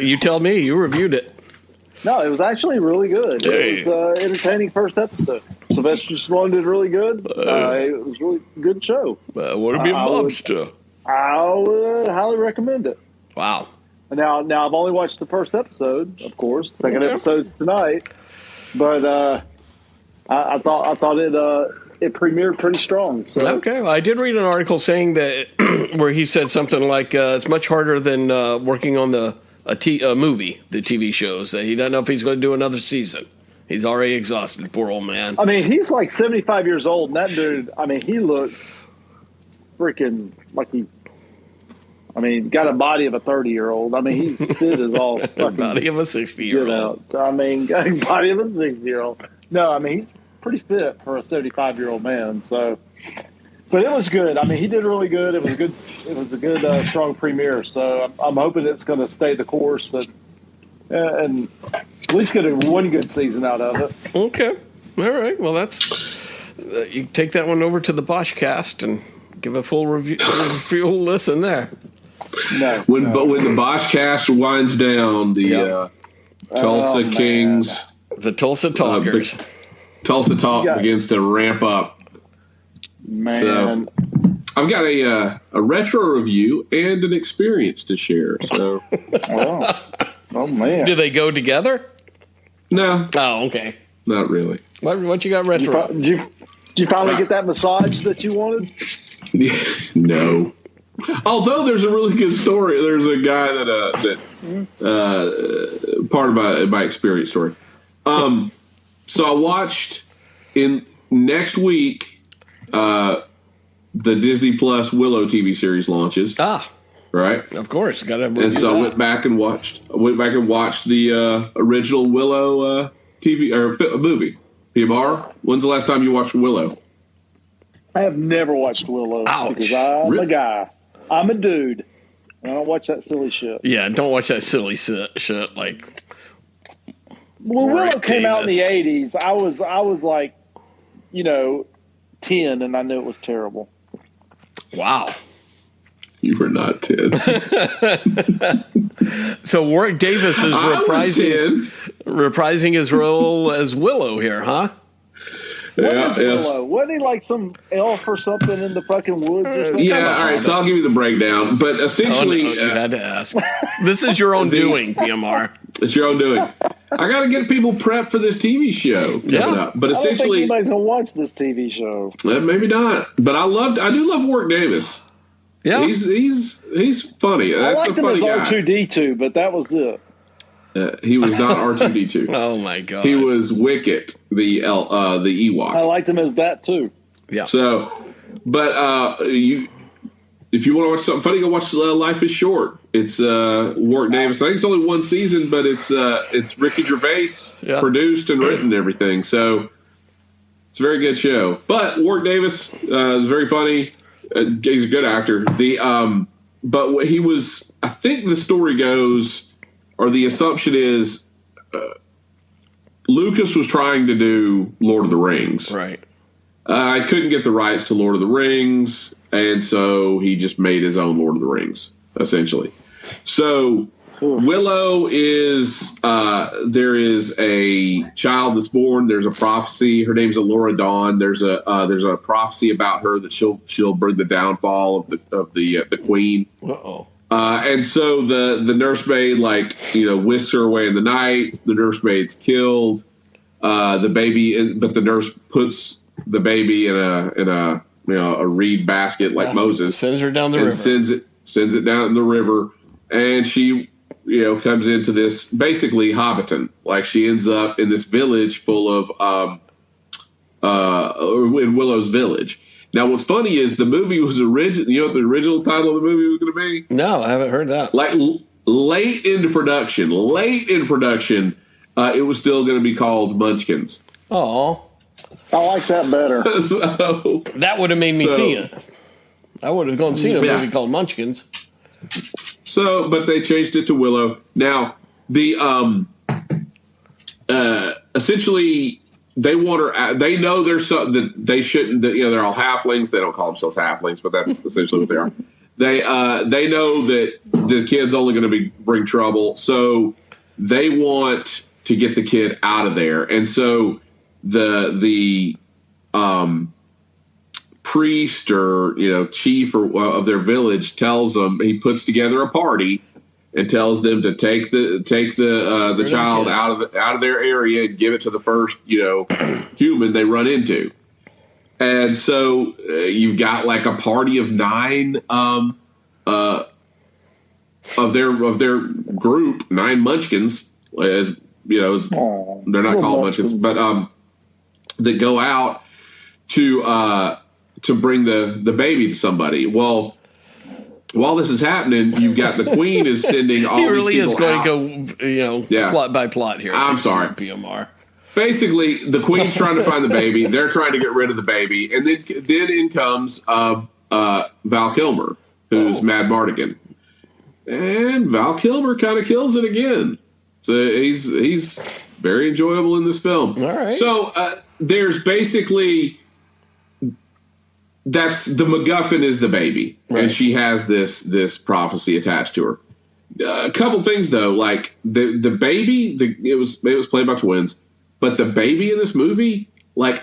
A: You tell me. You reviewed it.
C: No, it was actually really good.
A: Hey.
C: It was entertaining first episode. Sylvester Stallone did really good. It was a really good show.
A: Would it be a mobster?
C: I would highly recommend it.
A: Wow.
C: Now I've only watched the first episode, of course. Second episode's tonight, but I thought it premiered pretty strong. So.
A: Okay, well, I did read an article saying that where he said something like it's much harder than working on a movie, the TV shows. That he doesn't know if he's going to do another season. He's already exhausted, poor old man.
C: I mean, he's like 75 years old, and that dude, I mean, he looks freaking like got a body of a 30-year-old. I mean, he's fit as all fucking
A: body of a 60-year-old.
C: I mean, got a body of a 60-year-old. No, I mean, he's pretty fit for a 75-year-old man. So, but it was good. I mean, he did really good. It was a good, strong premiere. So I'm hoping it's going to stay the course and at least get one good season out of it.
A: Okay, all right. Well, that's you take that one over to the Boschcast and give a full review, listen there.
B: But when the Boschcast winds down, the Tulsa Kings,
A: the Tulsa Talkers.
B: Tulsa Talk begins to ramp up.
C: Man.
B: So, I've got a retro review and an experience to share. So,
C: oh man,
A: do they go together?
B: No.
A: Oh, okay.
B: Not really.
A: What you got retro?
C: Did you finally get that massage that you wanted?
B: No. Although there's a really good story. There's a guy that part of my experience story. So I watched next week the Disney Plus Willow TV series launches. Right. Of
A: course, got to.
B: And so I went back and watched the original Willow TV or movie. PMR, when's the last time you watched Willow?
C: I have never watched Willow.
A: Ouch.
C: Because I'm a guy. I'm a dude. I don't watch that silly shit.
A: Yeah, don't watch that silly shit like.
C: When Willow came out in the 80s, I was like, 10, and I knew it was terrible.
A: Wow.
B: You were not 10.
A: So Warwick Davis is reprising his role as Willow here, huh?
C: What is Willow? Wasn't he like some elf or something in the fucking woods? Or something?
B: Yeah, all right, so I'll give you the breakdown. But essentially...
A: you had to ask. This is your own doing, PMR.
B: It's your own doing. I got to get people prepped for this TV show coming up. But essentially... I don't think
C: anybody's going to watch this TV show.
B: Maybe not. But I do love Warwick Davis. Yeah. He's funny.
C: I liked him as R2-D2, but that was it.
B: He was not R2-D2.
A: Oh my god!
B: He was Wicket, the Ewok.
C: I liked him as that too.
A: Yeah.
B: So, but if you want to watch something funny, go watch Life is Short. It's Warwick Davis. I think it's only one season, but it's Ricky Gervais produced and written and everything. So it's a very good show. But Warwick Davis is very funny. He's a good actor. But what he was, I think the story goes. Or the assumption is Lucas was trying to do Lord of the Rings.
A: Right.
B: I couldn't get the rights to Lord of the Rings, and so he just made his own Lord of the Rings, essentially. So Willow is there is a child that's born. There's a prophecy. Her name's Elora Dawn. There's a prophecy about her that she'll bring the downfall of the queen.
A: Uh-oh.
B: And so the nursemaid, whisks her away in the night. The nursemaid's killed. The baby, but the nurse puts the baby in a reed basket like Moses.
A: Sends her down the river.
B: Sends it down in the river, and she comes into this basically Hobbiton. Like she ends up in this village full of in Willow's village. Now, what's funny is the movie was original. You know what the original title of the movie was going to be?
A: No, I haven't heard that.
B: Like late in production, it was still going to be called Munchkins.
A: Oh,
C: I like that better.
B: So,
A: that would have made me see it. I would have gone and seen a movie called Munchkins.
B: So, but they changed it to Willow. Now, the essentially they want her. They know there's something that they shouldn't. That, they're all halflings. They don't call themselves halflings, but that's essentially what they are. They know that the kid's only going to bring trouble, so they want to get the kid out of there. And so the priest or chief of their village tells them, he puts together a party and tells them to take the child out of their area and give it to the first human they run into. And so you've got like a party of 9 of their group, 9 munchkins, as they're not called munchkins, but that go out to bring the baby to somebody. Well, while this is happening, you've got the queen is sending all these people out. He really is going
A: to go plot by plot here.
B: I'm sorry.
A: PMR.
B: Basically, the queen's trying to find the baby. They're trying to get rid of the baby. And then in comes Val Kilmer, who's Mad Mardigan. And Val Kilmer kind of kills it again. So he's very enjoyable in this film.
A: All right.
B: So there's basically... That's the MacGuffin is the baby, right. And she has this prophecy attached to her. A couple things though, like the baby, it was played by twins, but the baby in this movie, like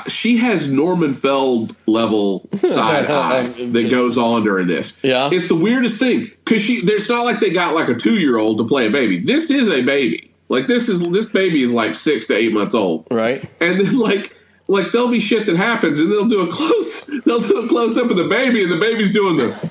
B: she has Norman Feld level side eye that goes on during this.
A: Yeah,
B: it's the weirdest thing because there's not like they got like a 2-year-old to play a baby. This is a baby. Like this baby is like 6 to 8 months old,
A: right?
B: And then like there'll be shit that happens, and they'll do a close up of the baby, and the baby's doing the.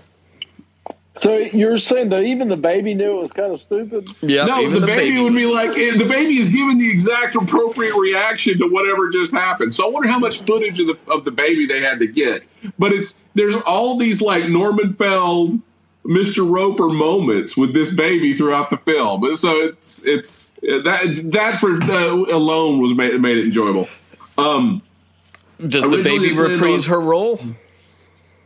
C: So you're saying that even the baby knew it was kind of stupid?
A: Yeah.
B: No, the baby would be like, the baby is giving the exact appropriate reaction to whatever just happened. So I wonder how much footage of the baby they had to get. But there's all these like Norman Feld, Mr. Roper moments with this baby throughout the film. So it's that for alone was made it enjoyable.
A: Does the baby reprise her role?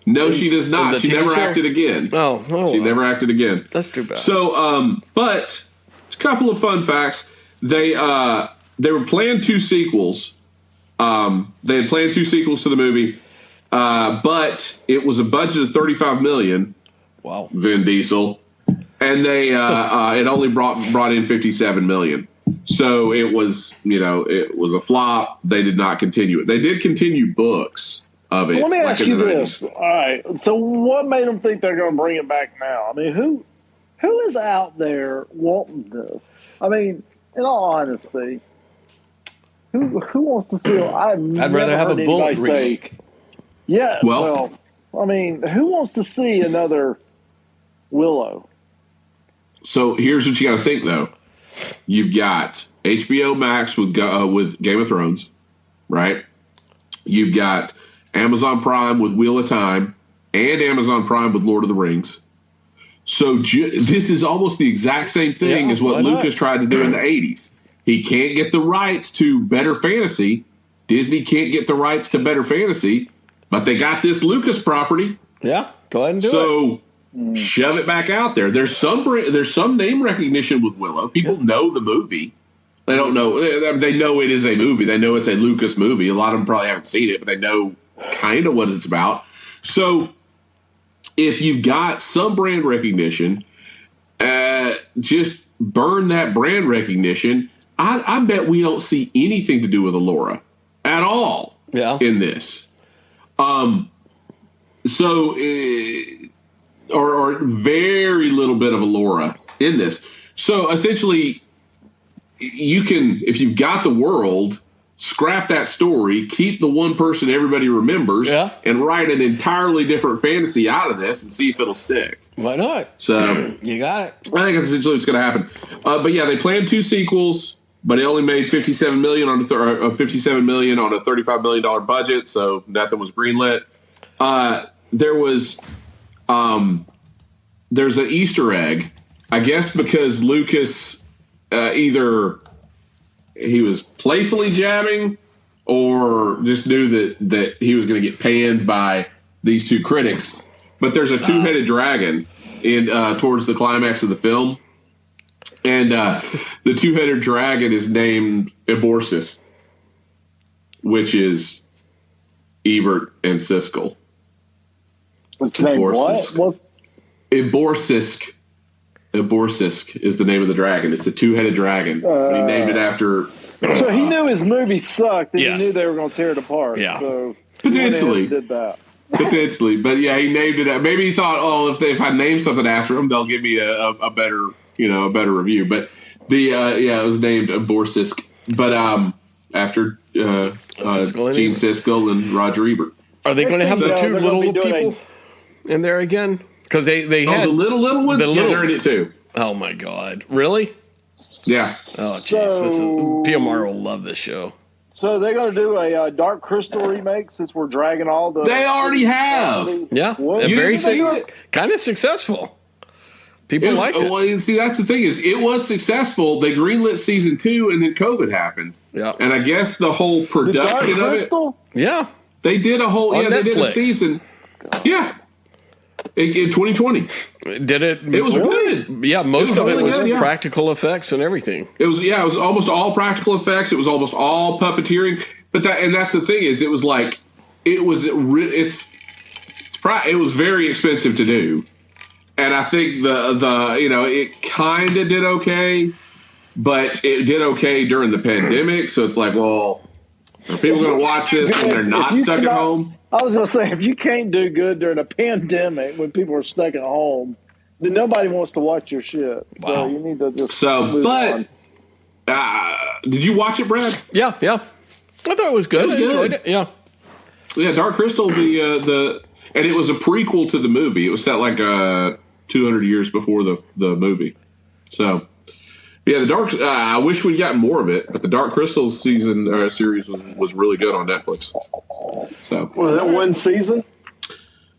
B: No, she does not. She never acted again. She never acted again.
A: That's too bad.
B: So, but a couple of fun facts. They were planned 2 sequels. They had planned 2 sequels to the movie, but it was a budget of $35 million.
A: Wow.
B: Vin Diesel, and they it only brought in $57 million. So it was a flop. They did not continue it. They did continue books of it.
C: Let me ask you this. All right. So what made them think they're going to bring it back now? I mean, who is out there wanting this? I mean, in all honesty, who wants to see? I'd
A: rather have a Bullet remake.
C: Yeah. Well, I mean, who wants to see another Willow?
B: So here's what you got to think, though. You've got HBO Max with Game of Thrones, right? You've got Amazon Prime with Wheel of Time and Amazon Prime with Lord of the Rings. So this is almost the exact same thing as what Lucas tried to do in the 80s. He can't get the rights to Better Fantasy. Disney can't get the rights to Better Fantasy, but they got this Lucas property.
A: Yeah, go ahead and do it.
B: So shove it back out there. There's some name recognition with Willow. People know the movie. They don't know. They know it is a movie. They know it's a Lucas movie. A lot of them probably haven't seen it, but they know kind of what it's about. So if you've got some brand recognition, just burn that brand recognition. I bet we don't see anything to do with Allura at all in this. Or very little bit of Allura in this. So essentially, you can, if you've got the world, scrap that story, keep the one person everybody remembers, and write an entirely different fantasy out of this and see if it'll stick.
A: Why not?
B: So
A: you got it.
B: I think that's essentially what's going to happen. But yeah, they planned 2 sequels, but it only made $57 million on a $35 million budget, so nothing was greenlit. There's an Easter egg, I guess, because Lucas either he was playfully jabbing or just knew that he was going to get panned by these 2 critics. But there's a 2-headed dragon towards the climax of the film, and the 2-headed dragon is named Eborsis. which is Ebert and Siskel.
C: What's the name? What?
B: Eborsisk. Eborsisk is the name of the dragon. It's a two-headed dragon. And he named it after...
C: So he knew his movie sucked, and
A: Yes.
C: he knew they were going to tear it apart.
A: Yeah.
C: So
B: Potentially.
C: he did that.
B: Potentially. But, yeah, he named it... Maybe he thought, if I name something after him, they'll give me a better, a better review. But, it was named Eborsisk. But after Gene Siskel and Roger Ebert.
A: Are they going to have the two little people in there again? Because they had
B: the little ones. They're in it too.
A: Oh my God! Really?
B: Yeah.
A: Oh jeez, PMR will love this show.
C: So they're going to do a Dark Crystal remake since we're dragging all the.
B: They already have.
A: Yeah, kind of successful. People like it.
B: Well, see, that's the thing is, it was successful. They greenlit season 2, and then COVID happened.
A: Yeah,
B: and I guess the whole production of it.
A: Yeah,
B: they did a whole.
A: On
B: they did a
A: Netflix.
B: season. Yeah. In 2020.
A: Did it?
B: It was good.
A: Yeah, most of it was practical effects and everything.
B: It was almost all practical effects. It was almost all puppeteering. But that's the thing is, it was like it was very expensive to do, and I think it kind of did okay, but it did okay during the pandemic. So it's like, well, are people going to watch this when they're not stuck at home?
C: I was going to say, if you can't do good during a pandemic when people are stuck at home, then nobody wants to watch your shit. So
A: Wow.
C: you need to just move on.
B: Did you watch it, Brad?
A: Yeah. I thought it was good.
B: It was good.
A: I enjoyed it. Yeah.
B: Dark Crystal, and it was a prequel to the movie. It was set like 200 years before the movie. So, yeah, the Dark. I wish we'd gotten more of it, but the Dark Crystal series was really good on Netflix. So
C: Was it one season?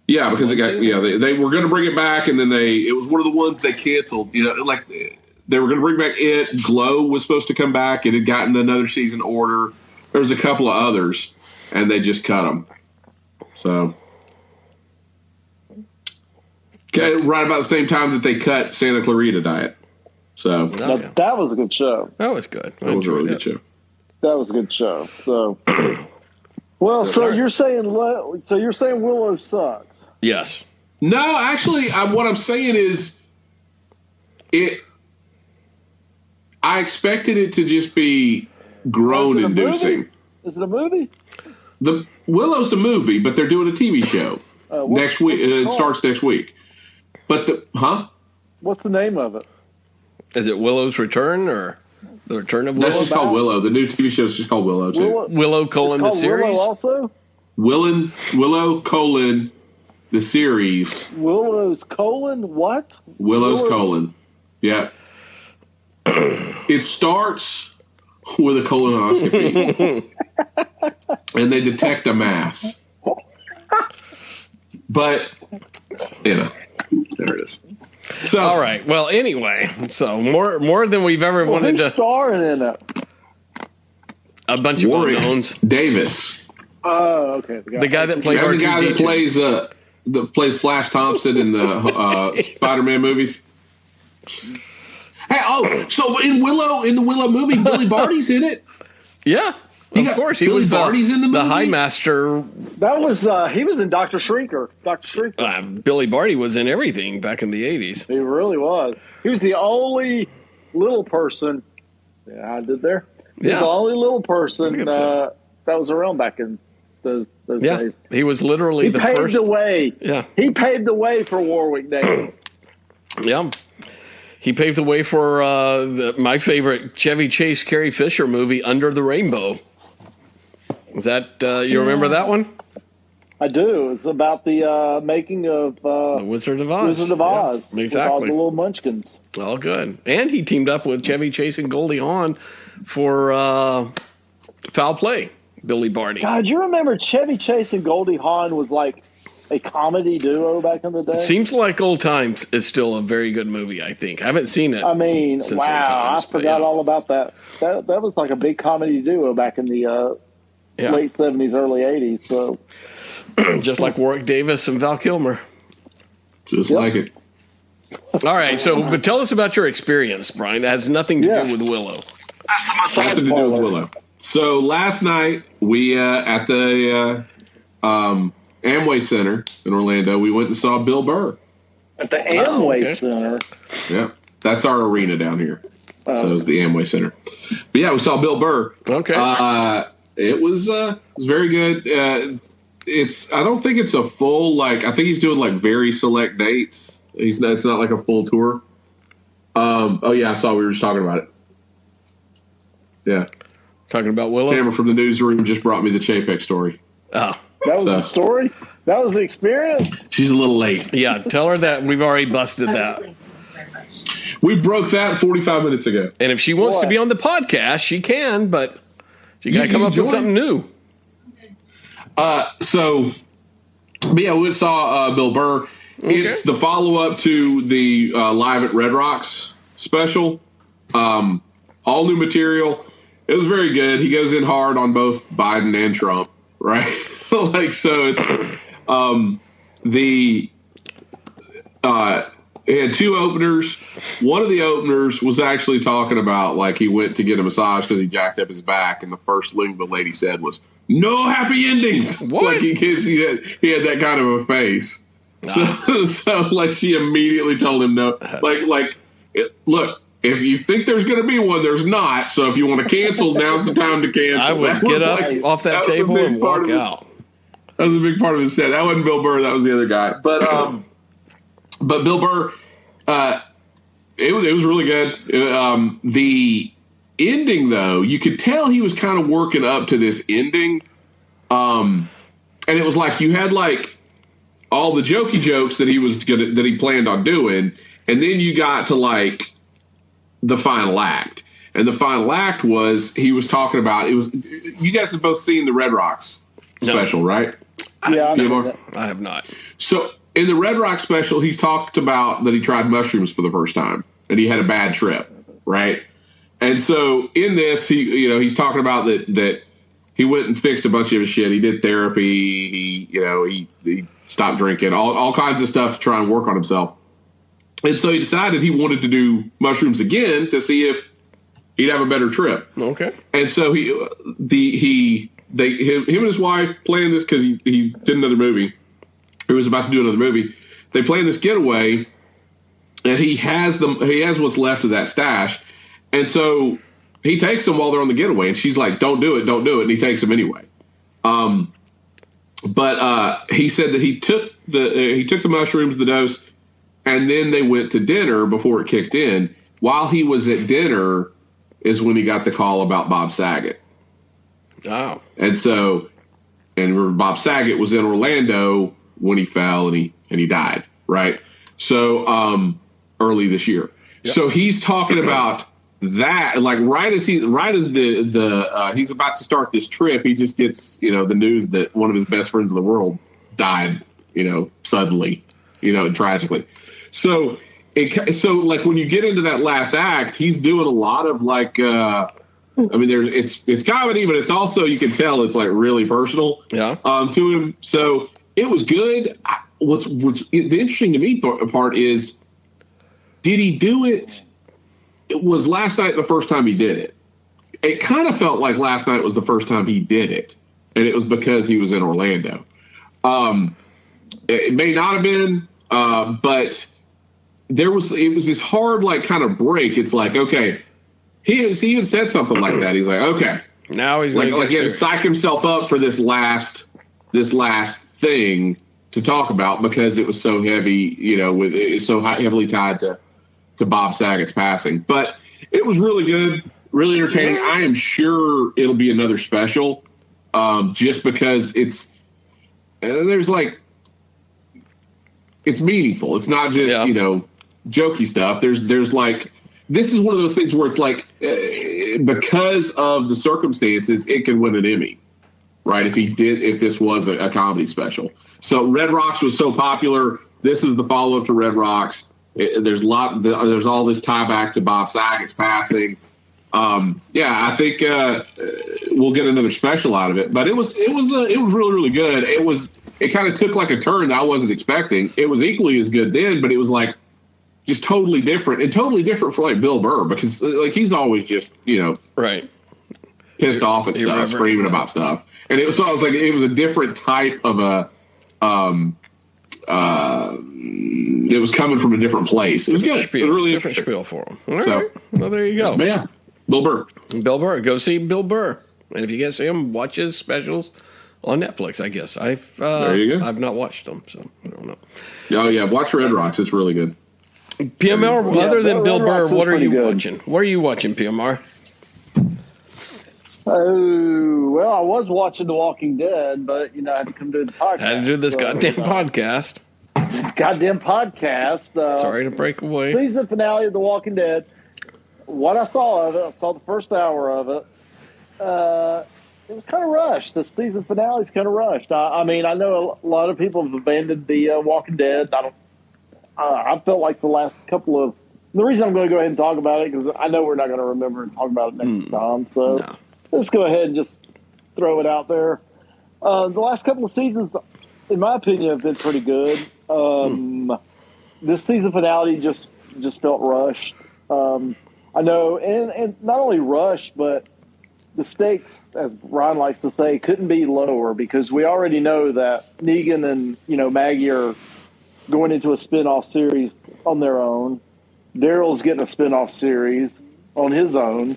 B: Yeah, because they were going to bring it back, and then it was one of the ones they canceled. Like they were going to bring back it. Glow was supposed to come back. It had gotten another season order. There was a couple of others, and they just cut them. So, right about the same time that they cut Santa Clarita Diet. So
C: that was a good show.
A: That was good.
B: That was a really good show.
C: That was a good show. So, well, so you're saying Willow sucks?
A: Yes.
B: No, actually, what I'm saying is, I expected it to just be groan-inducing.
C: Is it a movie?
B: The Willow's a movie, but they're doing a TV show next week. It starts next week. But
C: what's the name of it?
A: Is it Willow's Return or The Return of Willow?
B: That's just called Willow. The new TV show is just called Willow too.
A: Willow the series.
C: Willow also.
B: Willow the series.
C: Willow's what?
B: Willow's colon. Yeah. It starts with a colonoscopy, and they detect a mass. But there it is. So,
A: all right. Well, anyway, so more than we've ever wanted to.
C: Who's starring in it?
A: A bunch of unknowns.
B: Davis.
C: Oh, okay.
A: The guy that played
B: the guy that plays Flash Thompson in the Spider-Man movies. Hey, so in the Willow movie, Billy Barty's in it.
A: Yeah. Of course, he was
B: Barty's in the movie?
A: High Master.
C: That was he was in Dr. Shrinker.
A: Billy Barty was in everything back in the 80s.
C: He really was. He was the only little person. Yeah, I did there. He was the only little person that was around back in those days.
A: He was literally the first.
C: He paved the way.
A: Yeah,
C: he paved the way for Warwick Davis.
A: Yeah. He paved the way for my favorite Chevy Chase, Carrie Fisher movie, Under the Rainbow. Is that you remember that one?
C: I do. It's about the making of
A: The Wizard of Oz. Yeah, exactly.
C: With all the little munchkins.
A: All good. And he teamed up with Chevy Chase and Goldie Hawn for Foul Play, Billy Barty.
C: God, you remember Chevy Chase and Goldie Hawn was like a comedy duo back in the day?
A: Seems Like Old Times is still a very good movie, I think. I haven't seen it.
C: I mean,
A: since
C: wow,
A: Old Times,
C: I forgot all about that. That was like a big comedy duo back in the late 70s, early 80s. So,
A: just like Warwick Davis and Val Kilmer.
B: Just like it.
A: All right, but tell us about your experience, Brian. That has nothing to do with Willow.
B: Nothing to do with Willow. So last night we at the Amway Center in Orlando, we went and saw Bill Burr
C: at the Amway Center.
B: Yeah, that's our arena down here. So it's the Amway Center. But yeah, we saw Bill Burr.
A: Okay,
B: it was very good. I don't think it's a full I think he's doing very select dates. It's not like a full tour. Oh yeah, I saw we were just talking about it. Yeah.
A: Talking about Willow?
B: Tamara from the newsroom just brought me the Chapek story.
A: Oh.
C: That was the story? That was the experience?
B: She's a little late.
A: Yeah, tell her that we've already busted that.
B: We broke that 45 minutes ago.
A: And if she wants to be on the podcast, she can, but she got to come up with something new.
B: So, we saw Bill Burr. Okay. It's the follow-up to the Live at Red Rocks special. All new material. It was very good. He goes in hard on both Biden and Trump, right? So it's he had two openers. One of the openers was actually talking about he went to get a massage because he jacked up his back, and the first thing the lady said was, "No happy endings."
A: What?
B: He had that kind of a face. Nah. So she immediately told him no. Look. If you think there's going to be one, there's not. So if you want to cancel, now's the time to cancel.
A: I would get up off that table and walk out.
B: That was a big part of his set. That wasn't Bill Burr. That was the other guy. But Bill Burr, it was really good. The ending, though, you could tell he was kind of working up to this ending. And it was you had all the jokey jokes that he planned on doing, and then you got to the final act. And the final act was he was talking about you guys have both seen the Red Rocks special, right?
C: Yeah,
A: I have not.
B: So in the Red Rock special, he's talked about that he tried mushrooms for the first time and he had a bad trip, right? And so in this, he's talking about that he went and fixed a bunch of his shit. He did therapy. He stopped drinking, all kinds of stuff to try and work on himself. And so he decided he wanted to do mushrooms again to see if he'd have a better trip.
A: Okay.
B: And so him and his wife planned this because he did another movie. He was about to do another movie. They planned this getaway, and he has what's left of that stash. And so he takes them while they're on the getaway, and she's like, "Don't do it, don't do it," and he takes them anyway. But he said that he took the mushrooms, the dose. And then they went to dinner before it kicked in. While he was at dinner is when he got the call about Bob Saget.
A: Oh.
B: And Bob Saget was in Orlando when he fell and he died, right? So early this year. Yep. So he's talking about that, right as he's about to start this trip, he just gets, the news that one of his best friends in the world died, suddenly, and tragically. So when you get into that last act, he's doing a lot of it's comedy, but it's also, you can tell it's really personal to him. So it was good. What's the interesting to me part is, did he do it? It was last night the first time he did it. It kind of felt like last night was the first time he did it, and it was because he was in Orlando. It may not have been, but it was this hard, kind of break. It's okay. He even said something like that. He's like, okay.
A: Now he's
B: he had to psych himself up for this last thing to talk about because it was so heavy, it's so heavily tied to Bob Saget's passing. But it was really good, really entertaining. I am sure it'll be another special, just because it's meaningful. It's not just, jokey stuff. There's this is one of those things where it's because of the circumstances, it can win an Emmy, right? If this was a comedy special. So Red Rocks was so popular. This is the follow up to Red Rocks. There's all this tie back to Bob Saget's passing. I think we'll get another special out of it. But it was really, really good. It kind of took a turn that I wasn't expecting. It was equally as good then, but it was just totally different, and totally different for Bill Burr, because he's always just
A: right.
B: pissed off at stuff, screaming about stuff. And it was like it was a different type of it was coming from a different place. It was good. It was really
A: different spiel for him. All right. Well, there you go.
B: Yeah. Bill Burr.
A: Bill Burr. Go see Bill Burr. And if you can't see him, watch his specials on Netflix, I guess.
B: There you go.
A: I've not watched them, so I don't know.
B: Oh, yeah. Watch Red Rocks. It's really good.
A: PMR, other than Bill Burr, what are you watching? What are you watching, PMR?
C: Oh, well, I was watching The Walking Dead, but, I had to come do the podcast.
A: Had to do this goddamn podcast.
C: Sorry
A: to break away.
C: Season finale of The Walking Dead. What I saw of it, I saw the first hour of it. It was kind of rushed. The season finale is kind of rushed. I mean, I know a lot of people have abandoned the Walking Dead. I felt like the last couple of. The reason I'm going to go ahead and talk about it because I know we're not going to remember and talk about it next time. So let's go ahead and just throw it out there. The last couple of seasons, in my opinion, have been pretty good. This season finale just felt rushed. I know, and not only rushed, but the stakes, as Ron likes to say, couldn't be lower because we already know that Negan and Maggie are going into a spin-off series on their own. Daryl's getting a spin-off series on his own,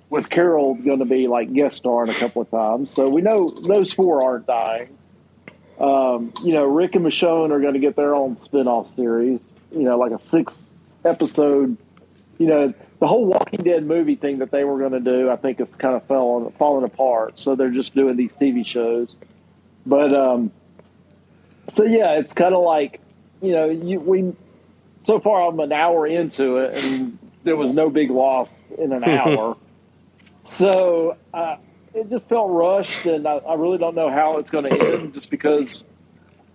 C: with Carol going to be like guest starring a couple of times. So we know those four aren't dying. Rick and Michonne are going to get their own spin-off series, like a 6-episode, the whole Walking Dead movie thing that they were going to do, I think it's kind of falling apart. So they're just doing these TV shows. But, it's kind of like, so far I'm an hour into it and there was no big loss in an hour. So, it just felt rushed, and I really don't know how it's going to end just because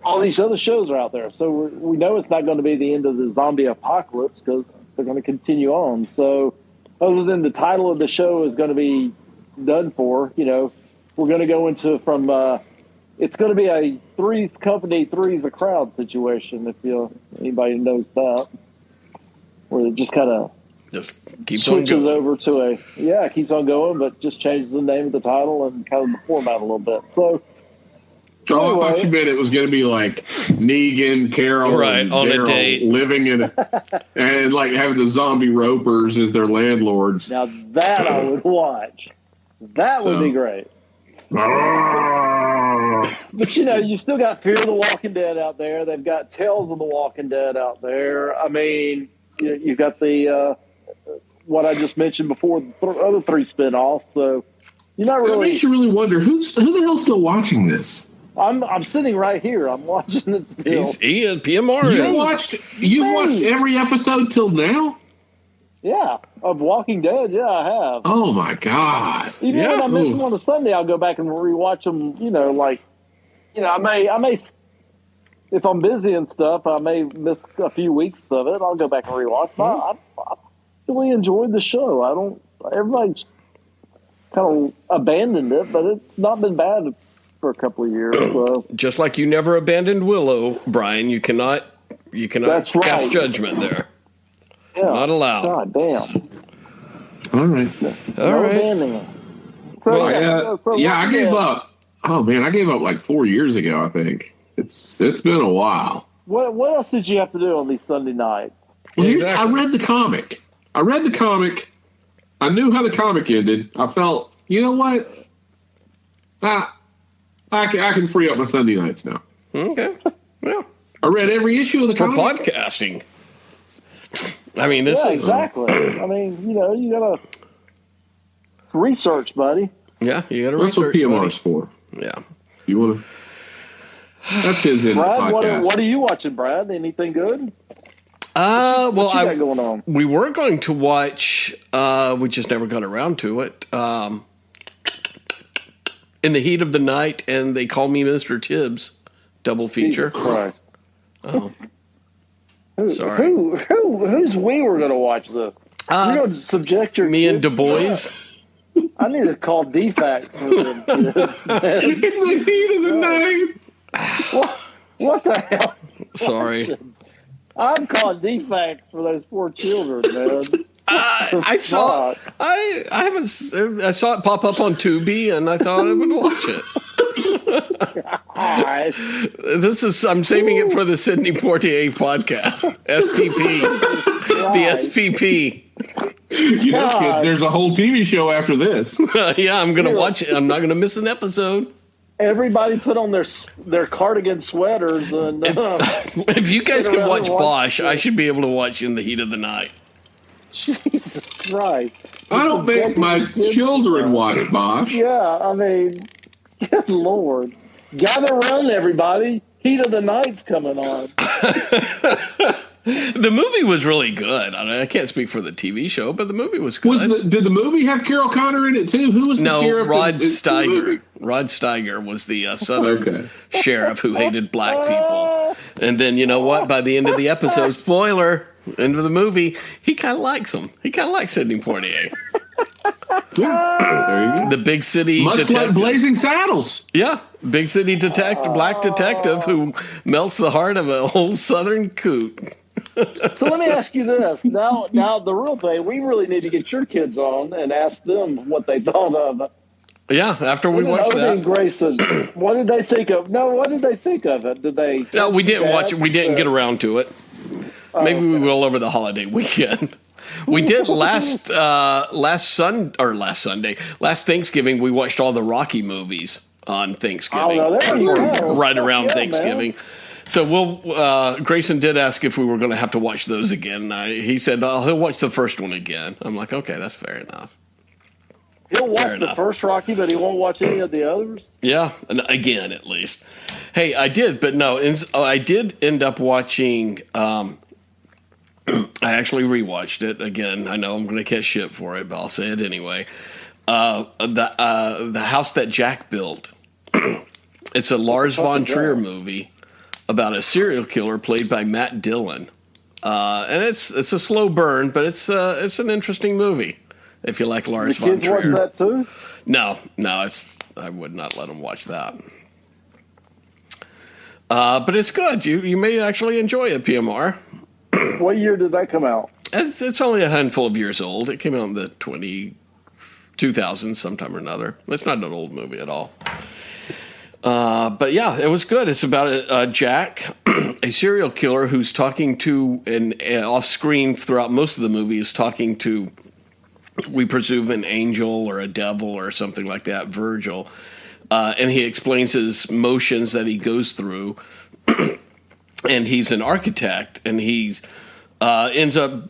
C: all these other shows are out there. So we know it's not going to be the end of the zombie apocalypse because they're going to continue on. So other than the title of the show is going to be done for, we're going to go into it's going to be a Three's Company, Three's a Crowd situation, if anybody knows that, where it just kind of
A: keeps
C: switches
A: on going.
C: over to it keeps on going, but just changes the name of the title and kind of the format a little bit. So,
B: I thought you meant it was going to be like Negan, Carol, and
A: on
B: Daryl
A: a date,
B: living in and like having the zombie ropers as their landlords.
C: Now that I would watch. That would be great. But you still got Fear of the Walking Dead out there. They've got Tales of the Walking Dead out there. I mean, you've got the what I just mentioned before, the other 3 spinoffs. So you're not really.
B: It makes you really wonder who the hell's still watching this.
C: I'm sitting right here. I'm watching it still.
A: He is PMR.
B: You watched every episode till now?
C: Yeah, of Walking Dead. Yeah, I have.
B: Oh my God!
C: Even when I miss them on a Sunday, I'll go back and rewatch them. I may, if I'm busy and stuff, I may miss a few weeks of it. I'll go back and rewatch. I really enjoyed the show. Everybody's kind of abandoned it, but it's not been bad for a couple of years. So.
A: Just like you never abandoned Willow, Brian, you cannot cast judgment there.
C: Yeah.
A: Not allowed.
C: God damn.
B: All right.
C: Abandoning it. So,
B: I gave up. Oh man, I gave up like 4 years ago. I think it's been a while.
C: What else did you have to do on these Sunday nights?
B: Well, I read the comic. I knew how the comic ended. I felt, you know what? I can free up my Sunday nights now.
A: Okay. Yeah.
B: I read every issue of the comic.
A: For podcasting. I mean, this is
C: exactly. I mean, you gotta research, buddy.
A: Yeah, you gotta
B: research. That's what PMR's for.
A: Yeah.
B: You wanna? That's his end
C: Brad,
B: podcast.
C: what are you watching, Brad? Anything good?
A: Well,
C: what you got going on?
A: We were going to watch. We just never got around to it. In the Heat of the Night, and They Call Me Mr. Tibbs, double feature.
C: Jesus Christ.
A: Oh.
C: Sorry. Who's we were going to watch this? You're going to subject your
A: me
C: kids
A: and Du Bois.
C: I need to call DFAX for them kids.
B: In the heat of the night.
C: What the hell?
A: Sorry.
C: I'm calling DFAX for those poor children, man.
A: I saw it pop up on Tubi, and I thought I would watch it. I'm saving it for the Sidney Poitier podcast. SPP. The SPP.
B: You know, kids, there's a whole TV show after this.
A: Yeah, I'm going to watch it. I'm not going to miss an episode.
C: Everybody put on their cardigan sweaters. And
A: if you guys can watch Bosch, I should be able to watch In the Heat of the Night.
C: Jesus Christ.
B: I don't make my children watch Bosch.
C: Yeah, I mean, good Lord. Gather around, everybody. Heat of the Night's coming on.
A: The movie was really good. I can't speak for the TV show, but the movie was good.
B: Did the movie have Carol Connor in it too? Who was the sheriff?
A: Rod Steiger. Rod Steiger was the southern sheriff who hated black people. And then, you know what? By the end of the episode, spoiler, end of the movie, he kind of likes him. He kind of likes Sidney Poitier.
B: Yeah, there you go.
A: The big city
B: much
A: detective.
B: like Blazing Saddles.
A: Yeah, big city detective, black detective who melts the heart of an old southern coot.
C: So let me ask you this. Now the real thing, we really need to get your kids on and ask them what they thought of it.
A: Yeah, after we watched that.
C: Grayson, what did they think of? No, what did they think of it? Did they?
A: No, we didn't watch it. We didn't get around to it. Maybe we will over the holiday weekend. We did last Thanksgiving. We watched all the Rocky movies on Thanksgiving, right around Thanksgiving. Man. So Grayson did ask if we were going to have to watch those again. He said he'll watch the first one again. I'm like, okay, that's fair enough.
C: He'll watch the first Rocky, but he won't watch any of the others?
A: Yeah, again at least. Hey, I did, but no, I did end up watching. I actually rewatched it again. I know I'm going to catch shit for it, but I'll say it anyway. The House That Jack Built. It's a Lars Von Trier movie about a serial killer played by Matt Dillon, and it's a slow burn, but it's an interesting movie if you like Lars Von Trier.
C: Kids watch that too?
A: No, I would not let them watch that. But it's good. You may actually enjoy it, PMR.
C: What year did that come out?
A: It's only a handful of years old. It came out in the 2000s sometime or another. It's not an old movie at all. But yeah, it was good. It's about Jack, a serial killer who's talking to, and off screen throughout most of the movie is talking to, we presume, an angel or a devil or something like that, Virgil. And he explains his motions that he goes through. And he's an architect, and he's ends up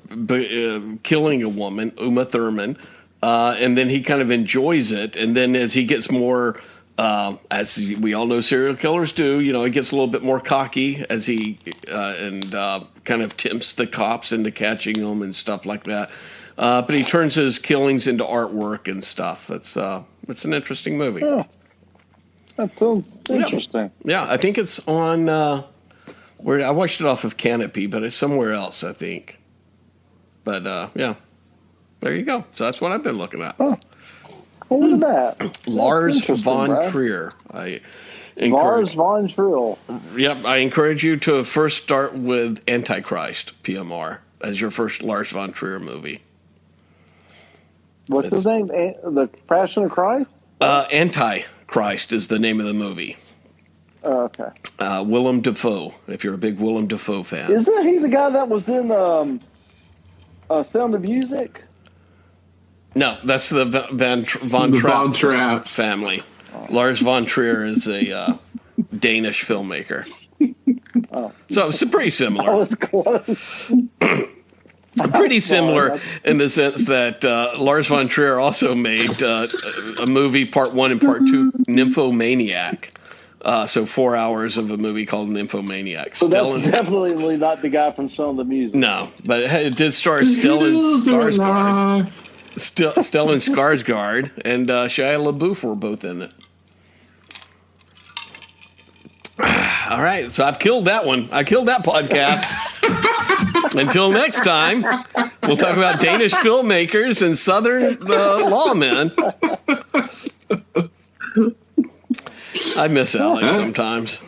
A: killing a woman, Uma Thurman, and then he kind of enjoys it. And then as he gets more, as we all know serial killers do, he gets a little bit more cocky as he kind of tempts the cops into catching him and stuff like that. But he turns his killings into artwork and stuff. It's an interesting movie.
C: Oh, that sounds interesting.
A: Yeah, I think it's on. I watched it off of Canopy, but it's somewhere else, I think. But, yeah. There you go. So that's what I've been looking at.
C: Oh. Look at that.
A: Lars Von Trier.
C: Lars Von Trier.
A: Yep. I encourage you to first start with Antichrist, PMR, as your first Lars Von Trier movie.
C: What's his name? The Passion of Christ?
A: Antichrist is the name of the movie.
C: Oh, okay.
A: Willem Dafoe, if you're a big Willem Dafoe fan.
C: Isn't he the guy that was in Sound of Music?
A: No, that's the Von Trapp family. Oh. Lars Von Trier is a Danish filmmaker. Oh. So it's pretty similar.
C: Oh, it's close.
A: Pretty similar in the sense that Lars Von Trier also made a movie, part 1 and part 2, Nymphomaniac. So 4 hours of a movie called Nymphomaniac.
C: So that's definitely not the guy from Sound of Music.
A: No, but it did star Stellan Skarsgård. Stellan Skarsgård and Shia LaBeouf were both in it. All right, so I've killed that one. I killed that podcast. Until next time, we'll talk about Danish filmmakers and Southern lawmen. I miss Alex sometimes.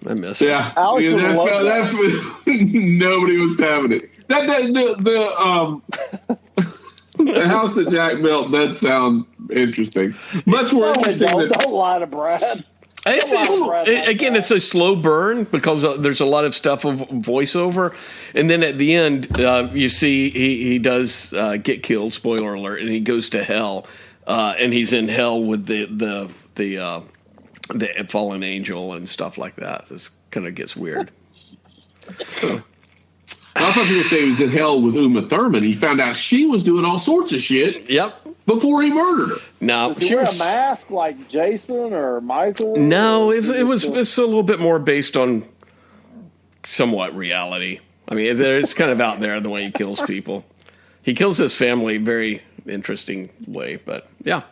A: I miss it.
B: Yeah,
C: Alex would love
B: that. Nobody was having it. The house that Jack built does sound interesting. Much more interesting.
C: Don't lie to Brad.
A: It's a slow burn because there's a lot of stuff of voiceover, and then at the end, you see he does get killed. Spoiler alert! And he goes to hell, and he's in hell with the fallen angel and stuff like that. This kind of gets weird.
B: I thought you were going to say he was in hell with Uma Thurman. He found out she was doing all sorts of shit.
A: Yep.
B: Before he murdered her.
A: No,
C: did he wear a mask like Jason or Michael?
A: No, it's a little bit more based on somewhat reality. I mean, it's kind of out there the way he kills people. He kills his family very interesting way, but yeah.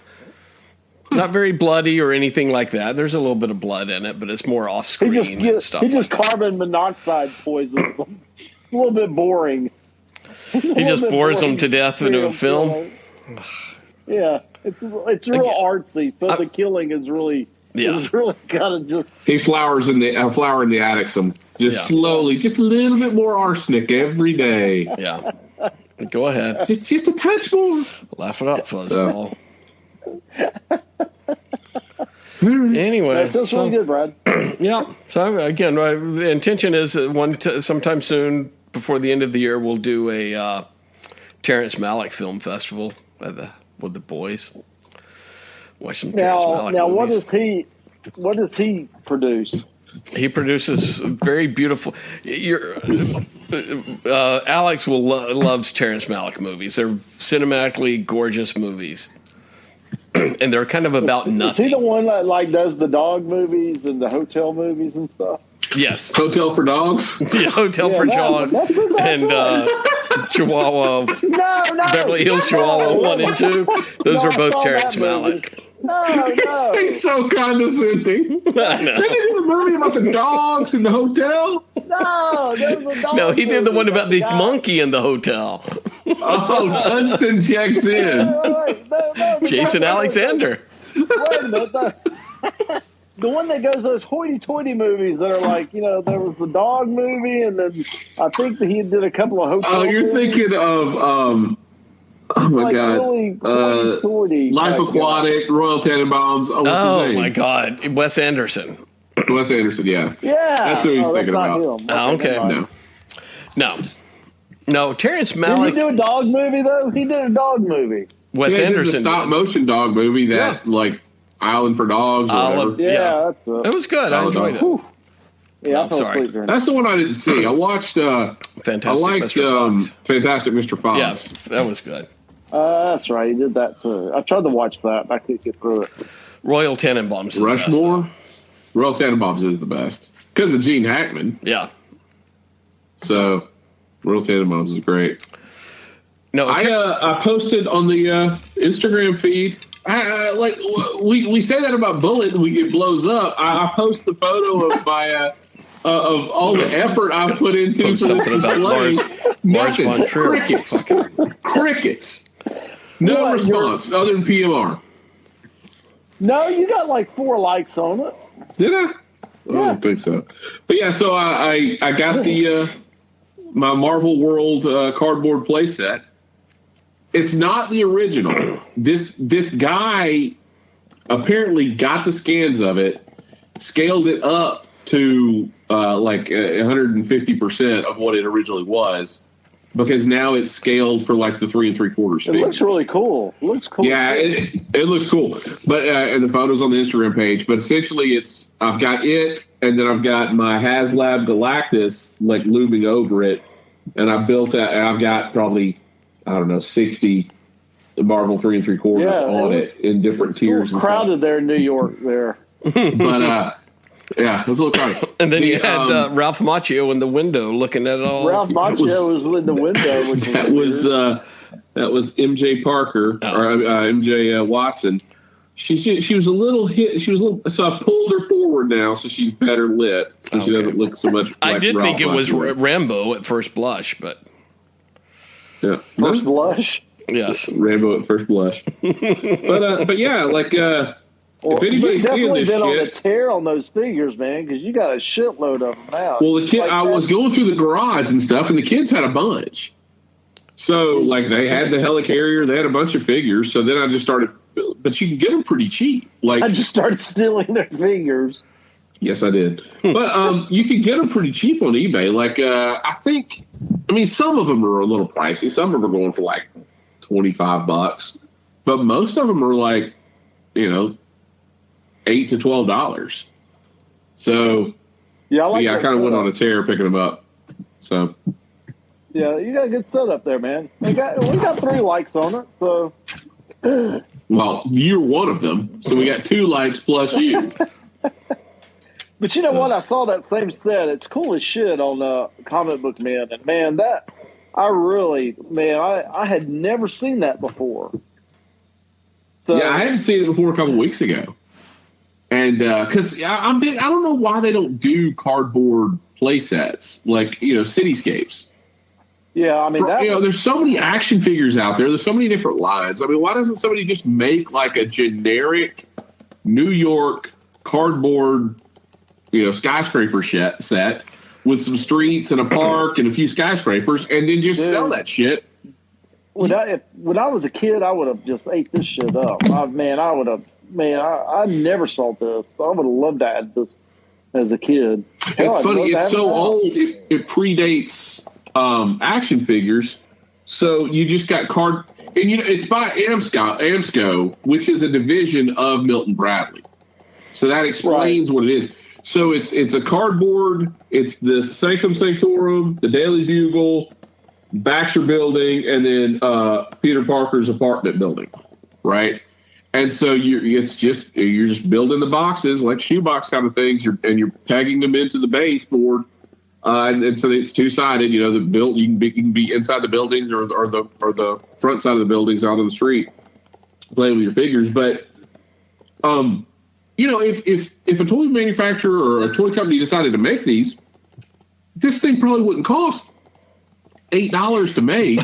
A: Not very bloody or anything like that. There's a little bit of blood in it, but it's more off screen and stuff.
C: He just carbon monoxide poisons them. A little bit boring.
A: He just bores them to death into a film.
C: Yeah, it's real artsy. So the killing is really kind of just.
B: He flowers in the flower in the attic some slowly, just a little bit more arsenic every day.
A: Yeah, go ahead.
B: Just a touch more.
A: Laugh it up, fuzzball. Anyway,
C: that's really good, Brad.
A: Yeah. So again, the intention is that sometime soon, before the end of the year, we'll do a Terrence Malick film festival with the boys. Watch some Terrence Malick movies.
C: What does he produce?
A: He produces very beautiful. Alex loves Terrence Malick movies. They're cinematically gorgeous movies. And they're kind of about nothing.
C: Is he the one that does the dog movies and the hotel movies and stuff?
A: Yes.
B: Hotel for Dogs?
A: Yeah, Hotel for Dogs. And Chihuahua.
C: No.
A: Beverly Hills Chihuahua 1 and 2. Those are both Terrence Malick.
C: No.
B: He's so condescending.
A: I know.
B: They did a movie about the dogs in the hotel?
C: No, there was a dog.
A: No, he did the one about the monkey in the hotel.
B: Oh, Dunstan checks in.
C: No,
A: Jason Alexander.
C: Wait a minute. The one that goes those hoity-toity movies that are like, there was the dog movie, and then I think that he did a couple of hotel
B: you're
C: movies.
B: thinking of, oh my God.
C: Really
B: Life Aquatic, Royal Tenenbaums.
A: Oh, my God. Wes Anderson.
B: Wes Anderson, yeah.
C: Yeah.
B: That's what he's thinking about.
A: Oh, okay. No, Terrence Malick.
C: Did he do a dog movie, though? He did a dog movie.
A: Wes Anderson.
B: The stop-motion dog movie that, Island for Dogs or whatever.
C: Yeah.
A: It was good. I enjoyed it.
C: Whew. Yeah, I fell asleep during
B: That's the one I didn't see. I watched
A: Fantastic
B: Mr. Fox.
A: Yeah, that was good.
C: That's right. He did that too. I tried to watch that. I couldn't get through it.
A: Royal Tenenbaums.
B: Rushmore? Royal Tenenbaums is the best. Because of Gene Hackman.
A: Yeah.
B: So, Royal Tenenbaums is great.
A: No,
B: I posted on the Instagram feed. We say that about Bullet and we get blows up. I post the photo of my of all the effort I've put into for this display.
A: Lars Von Trier.
B: Crickets. No response other than PMR.
C: No, you got 4 likes on it.
B: Did I? I don't think so. But yeah, so I got the my Marvel World cardboard playset. It's not the original. This guy apparently got the scans of it, scaled it up to 150% of what it originally was, because now it's scaled for the 3 3/4 speed.
C: It looks really cool. It looks cool.
B: Yeah, it looks cool. But and the photos on the Instagram page. But essentially, I've got it, and then I've got my HasLab Galactus looming over it, and I built that. And I've got probably 60 Marvel 3 3/4 on it in different tiers.
C: It's crowded there in New York there.
B: But yeah, it was a little crowded.
A: And then you had Ralph Macchio in the window looking at it all.
C: Ralph Macchio was in the window.
B: That was MJ Parker or MJ Watson. She was a little hit. She was a little. So I pulled her forward now, so she's better lit, so she doesn't look so much.
A: I did think it was Rambo at first blush, but
C: first blush.
A: Yes,
B: Rambo at first blush. But yeah, If anybody's seeing this
C: been
B: shit,
C: on a tear on those figures, man, because you got a shitload of them now.
B: Well, I was going through the garage and stuff, and the kids had a bunch. So, like, they had the helicarrier, they had a bunch of figures. So then I just started, but you can get them pretty cheap. Like,
C: I just started stealing their figures.
B: Yes, I did. But you can get them pretty cheap on eBay. Like, I mean, some of them are a little pricey. Some of them are going for like $25, but most of them are like, $8 to $12. So, I kind of went on a tear picking them up. So,
C: yeah, you got a good setup there, man. We got 3 likes on it. So,
B: well, you're one of them. So we got 2 likes plus you.
C: But you know what? I saw that same set. It's cool as shit on Comic Book Man. And, man, I had never seen that before. So,
B: yeah, I hadn't seen it before a couple weeks ago. And because I don't know why they don't do cardboard play sets, like, cityscapes.
C: Yeah, I mean,
B: there's so many action figures out there. There's so many different lines. I mean, why doesn't somebody just make like a generic New York cardboard skyscraper set with some streets and a park and a few skyscrapers, and then just sell that shit?
C: When I was a kid, I would have just ate this shit up. I never saw this. I would have loved to have this as a kid.
B: It's funny. It's so old. It predates action figures. So you just got and it's by Amsco, which is a division of Milton Bradley. So that explains what it is. So it's a cardboard. It's the Sanctum Sanctorum, the Daily Bugle, Baxter Building, and then Peter Parker's apartment building, right? And so you're just building the boxes like shoebox kind of things, you're pegging them into the baseboard, and so it's 2-sided. You can be inside the buildings or the front side of the buildings out on the street playing with your figures, but if a toy manufacturer or a toy company decided to make these, this thing probably wouldn't cost $8 to make,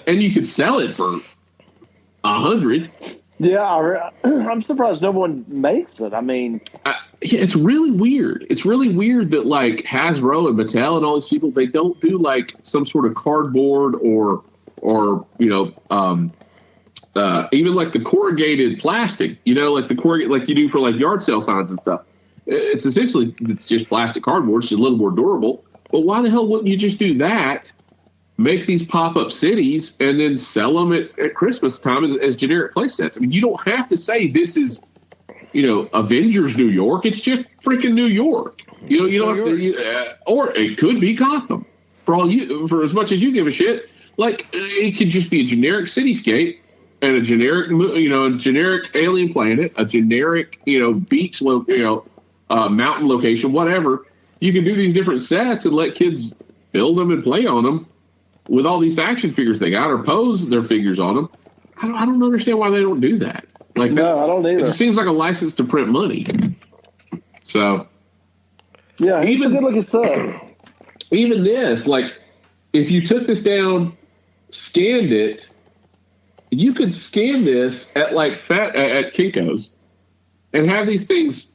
B: and you could sell it for $100.
C: Yeah, I'm surprised no one makes it. I mean,
B: it's really weird. It's really weird that like Hasbro and Mattel and all these people, they don't do like some sort of cardboard or even like the corrugated plastic, like the corrugated, like you do for like yard sale signs and stuff. It's just plastic cardboard. It's just a little more durable. But why the hell wouldn't you just do that? Make these pop-up cities and then sell them at Christmas time as generic play sets. I mean, you don't have to say this is, Avengers New York. It's just freaking New York. You don't have to, or it could be Gotham for as much as you give a shit. Like it could just be a generic cityscape and a generic, a generic alien planet, a generic, beach, mountain location, whatever. You can do these different sets and let kids build them and play on them with all these action figures they got, or pose their figures on them. I don't understand why they don't do that. Like,
C: no, I don't either.
B: It seems like a license to print money. So,
C: yeah, it's a good looking set.
B: Even this, like, if you took this down, scanned it, you could scan this at at Kinko's and have these things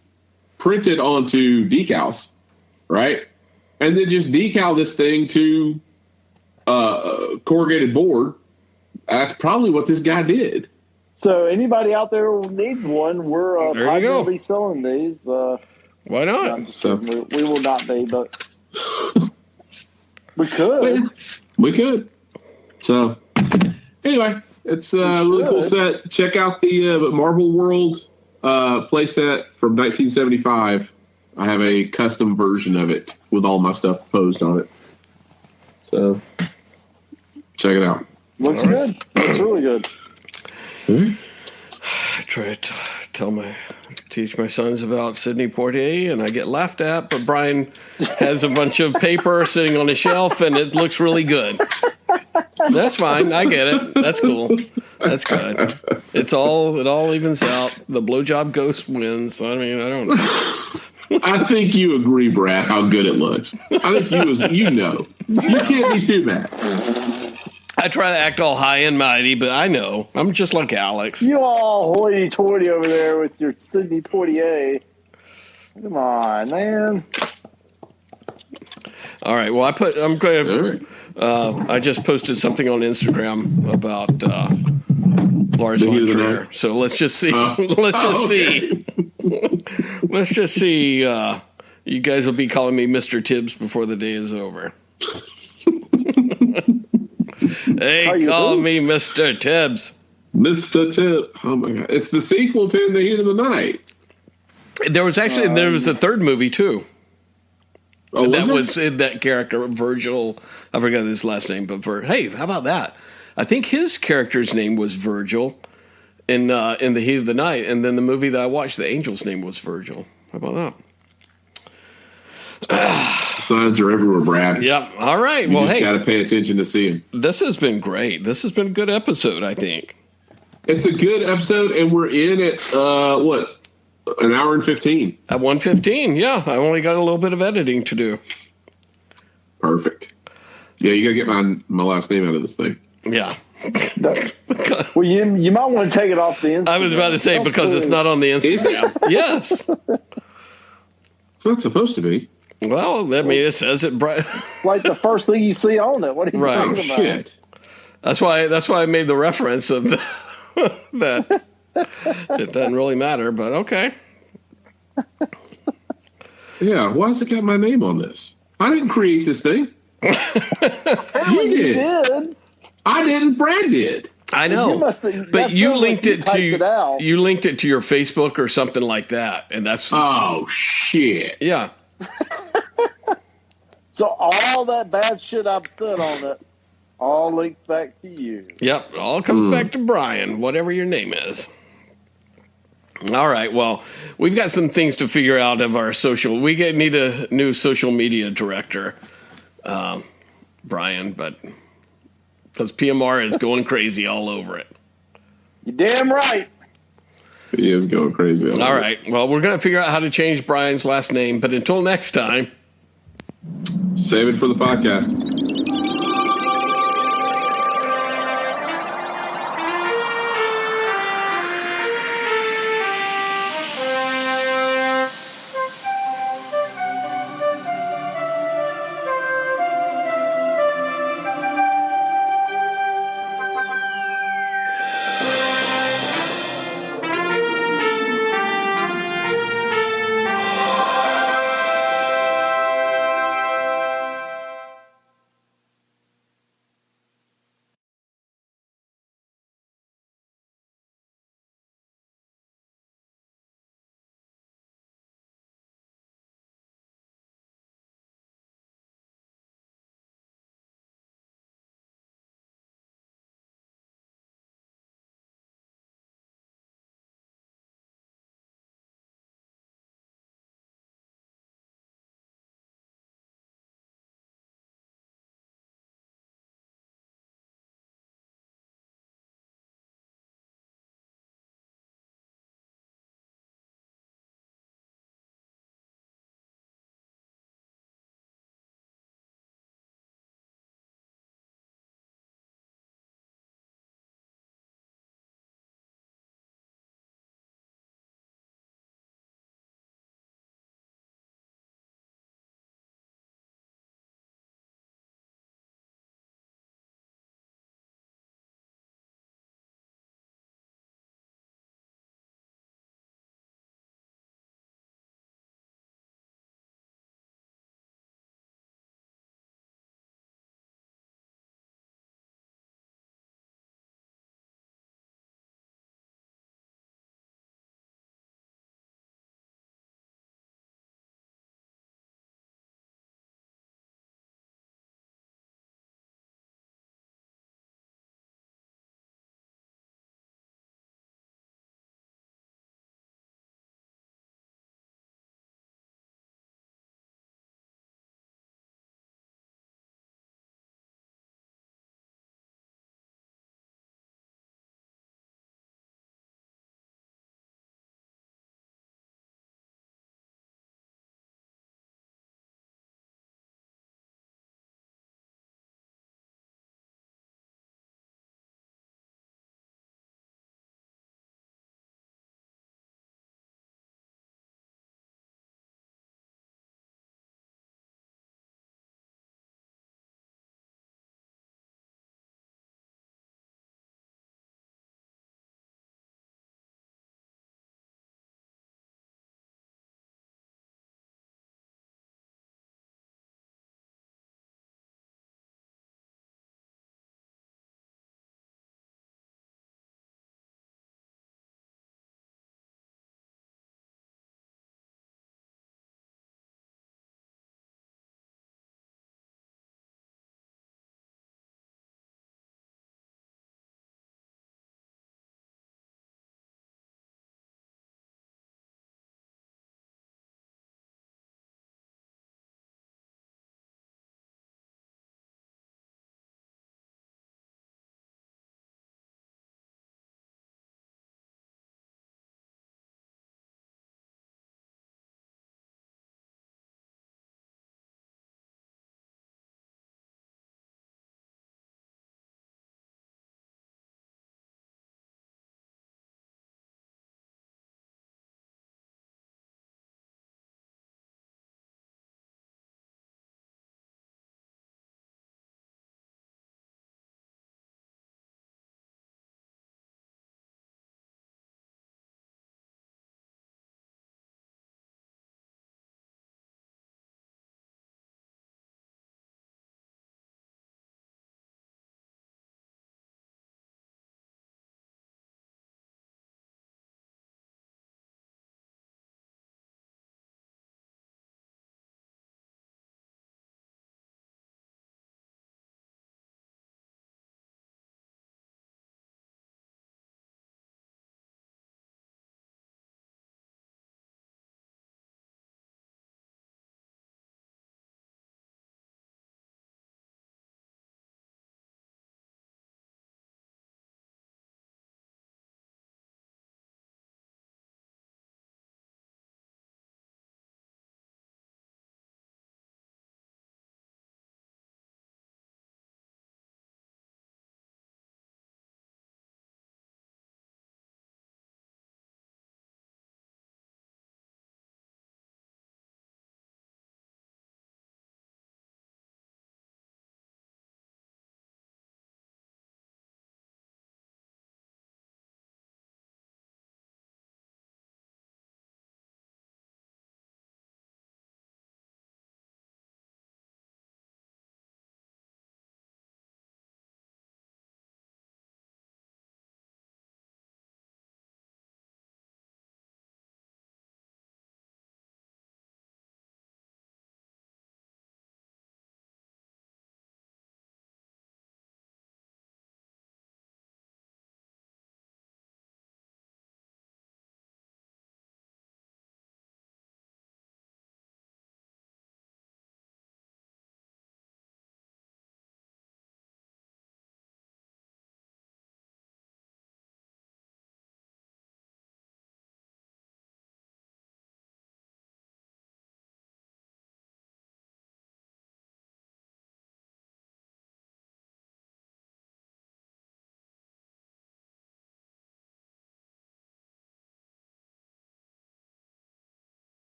B: printed onto decals, right? And then just decal this thing to corrugated board. That's probably what this guy did.
C: So anybody out there who needs one, we're going to be selling these.
A: Why not?
C: We will not be, but we could.
B: We could. So anyway, it's a really cool set. Check out the Marvel World playset from 1975. I have a custom version of it with all my stuff posed on it. So check it out.
C: Looks good. Looks really good.
B: Mm-hmm.
A: I try to teach my sons about Sidney Poitier, and I get laughed at, but Brian has a bunch of paper sitting on a shelf, and it looks really good. That's fine. I get it. That's cool. That's good. It all evens out. The blowjob ghost wins. I mean, I don't know.
B: I think you agree, Brad, how good it looks. I think you can't be too bad.
A: I try to act all high and mighty, but I know I'm just like Alex.
C: You all hoity-toity over there with your Sidney Poitier. Come on, man.
A: All right. Well, I just posted something on Instagram about Lars Von Trier. So let's just see. See. Let's just see. You guys will be calling me Mr. Tibbs before the day is over. Hey, call me Mr. Tibbs.
B: Mr. Tibbs. Oh my God! It's the sequel to In the Heat of the Night.
A: There was a third movie too.
B: Oh,
A: that was that character Virgil. I forgot his last name, but hey, how about that? I think his character's name was Virgil in the Heat of the Night, and then the movie that I watched, the angel's name was Virgil. How about that?
B: Signs are everywhere, Brad.
A: Yep. All right.
B: You just got to pay attention to see them.
A: This has been great. This has been a good episode, I think.
B: It's a good episode, and we're in at an hour and 15.
A: At 1:15, yeah. I only got a little bit of editing to do.
B: Perfect. Yeah, you got to get my last name out of this thing.
A: Yeah.
C: Well, you might want to take it off the Instagram.
A: I was about to say, because it's not on the Instagram. Yes.
B: It's not supposed to be.
A: Well, I mean, it says it.
C: Like the first thing you see on it. What are you talking about?
B: Shit.
A: That's why I made the reference of that. It doesn't really matter, but okay.
B: Yeah, why has it got my name on this? I didn't create this thing. You did. I didn't. Brad did.
A: I know, but you linked it to your Facebook or something like that, and that's
B: shit.
A: Yeah.
C: So all that bad shit I've said on it, all links back to you.
A: Yep, all comes back to Brian, whatever your name is. All right, well, we've got some things to figure out of our social. We need a new social media director, Brian, but because PMR is going crazy all over it.
C: You're damn right.
B: He is going crazy.
A: All right, well, we're going to figure out how to change Brian's last name, but until next time,
B: save it for the podcast.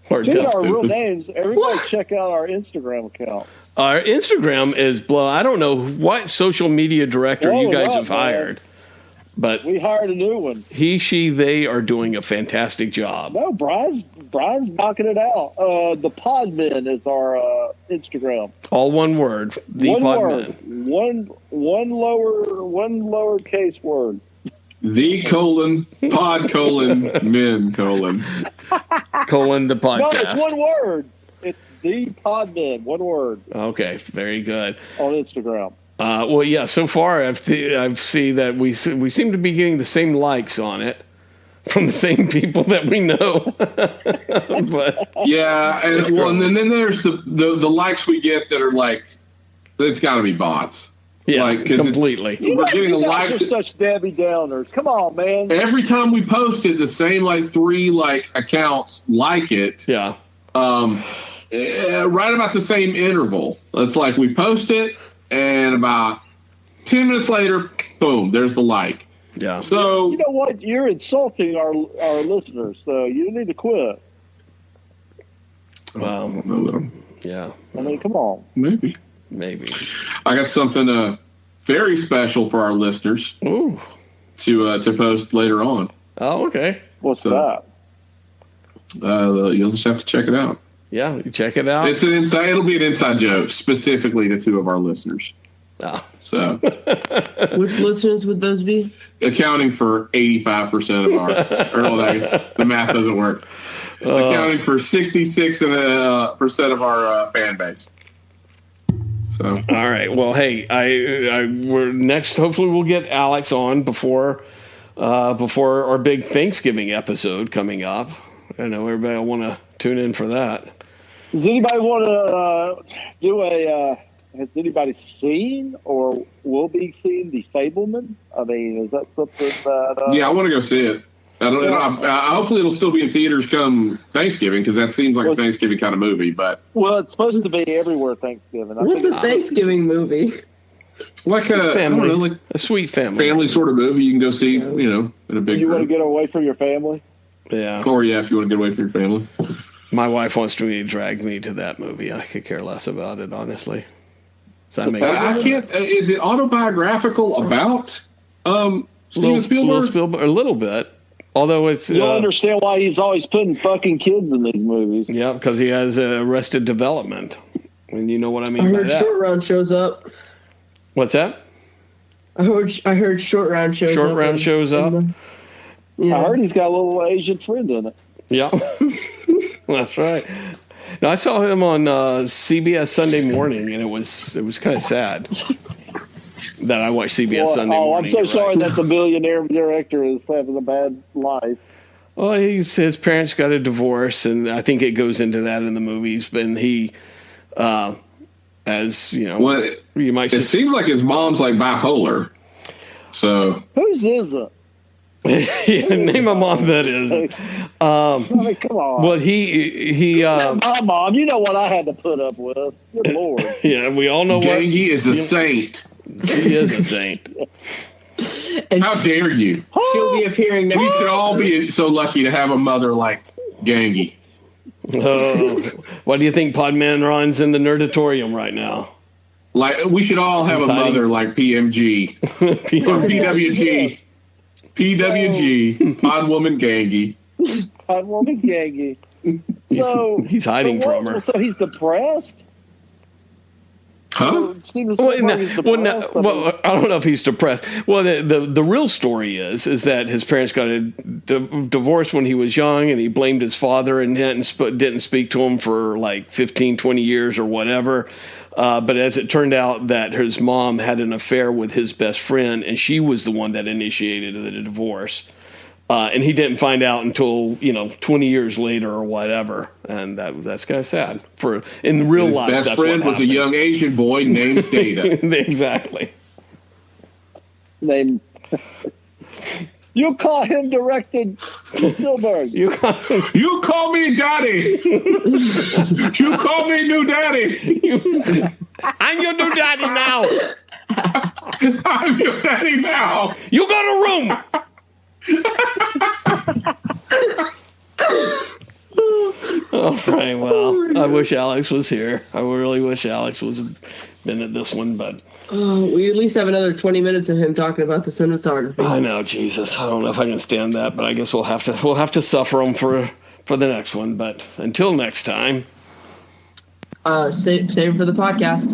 A: Or
C: These are our
A: Dustin.
C: real names. Everybody check out our Instagram account.
A: Our Instagram is blow. I don't know what social media director you guys have hired, but
C: we hired a new one.
A: He, she, they are doing a fantastic job.
C: No, Brian's knocking it out. The Podmen is our Instagram.
A: All one word. The
C: one
A: Podmen.
C: word. One lowercase word.
B: The : pod : men :
A: colon the podcast.
C: No, it's one word. It's the Podmen. One word.
A: Okay, very good.
C: On Instagram.
A: Well, yeah. So far, I've seen that we seem to be getting the same likes on it from the same people that we know. But
B: yeah, and then there's the likes we get that are like, it's got to be bots.
A: Yeah,
B: like,
A: completely.
B: We're getting a like.
C: You're such Debbie Downers. Come on, man.
B: Every time we post it, the same 3 accounts like it.
A: Yeah.
B: Right about the same interval. It's like we post it, and about 10 minutes later, boom, there's the like.
A: Yeah.
B: So
C: you know what? You're insulting our listeners, so you need to quit.
A: Well, yeah.
C: I mean, come on.
B: Maybe. I got something very special for our listeners.
A: Ooh.
B: To post later on.
A: Oh, okay.
C: What's that?
B: You'll just have to check it out.
A: Yeah, you check it out.
B: It's an inside. It'll be an inside joke specifically to 2 of our listeners.
A: Oh.
B: So,
D: which listeners would those be?
B: Accounting for 85% of our, the math doesn't work. Accounting for 66% of our fan base. So,
A: all right. Well, hey, we're next. Hopefully, we'll get Alex on before our big Thanksgiving episode coming up. I know everybody will want to tune in for that.
C: Does anybody want to do has anybody seen or will be seeing The Fableman? I mean, is that something that...
B: yeah, I want to go see it. Hopefully it'll still be in theaters come Thanksgiving, because that seems like a Thanksgiving kind of movie. But
C: it's supposed to be everywhere Thanksgiving.
D: What's a Thanksgiving movie?
B: Like a family, like
A: a sweet family
B: sort of movie you can go see. In a big.
C: You want to get away from your family?
A: Yeah.
B: Or if you want to get away from your family.
A: My wife wants to drag me to that movie. I could care less about it, honestly. So
B: I can't. Is it autobiographical about Steven Spielberg?
A: A little bit. Although it's...
C: You'll understand why he's always putting fucking kids in these movies.
A: Yeah, because he has Arrested Development. And you know what I mean by that.
D: I heard Short Round shows up.
A: What's that?
D: I heard Short Round shows up.
A: Short Round shows up?
C: Yeah. I heard he's got a little Asian friend in it.
A: Yeah. That's right. Now, I saw him on CBS Sunday Morning, and it was kind of sad that I watched CBS Sunday Morning.
C: I'm so sorry that the billionaire director is having a bad life.
A: Well, his parents got a divorce, and I think it goes into that in the movies. But he, as you know, you might.
B: It seems like his mom's like bipolar. So
C: whose is it?
A: Name a mom that isn't.
C: I mean, come on.
A: Well, he.
C: My mom, you know what I had to put up with. Good Lord.
A: Yeah, we all know.
B: Gangy is a saint.
A: He is a saint.
B: And how dare you?
D: She'll be appearing next.
B: We should all be so lucky to have a mother like Gangy.
A: What do you think Podman Ron's in the Nerdatorium right now?
B: Like, we should all have a mother like PMG. Or PWG. PWG. Podwoman Gangy.
C: Podwoman Gangy. So
A: he's hiding from her.
C: So he's depressed?
B: Huh?
A: Well, I don't know if he's depressed. Well, the real story is that his parents got a divorce when he was young, and he blamed his father and didn't speak to him for like 15, 20 years or whatever. But as it turned out, that his mom had an affair with his best friend, and she was the one that initiated the divorce. And he didn't find out until 20 years later or whatever, and that's kind of sad. In real life,
B: his best friend was a young Asian boy named Data.
A: Exactly.
C: You call him directed Spielberg.
B: You call me daddy. You call me new daddy.
A: I'm your new daddy now.
B: I'm your daddy now.
A: You got a room. All right, well, I wish Alex was here. I really wish Alex was been at this one, but
D: we at least have another 20 minutes of him talking about the cinematography.
A: I know, Jesus. I don't know if I can stand that, but I guess we'll have to suffer him for the next one. But until next time,
D: save it for the podcast.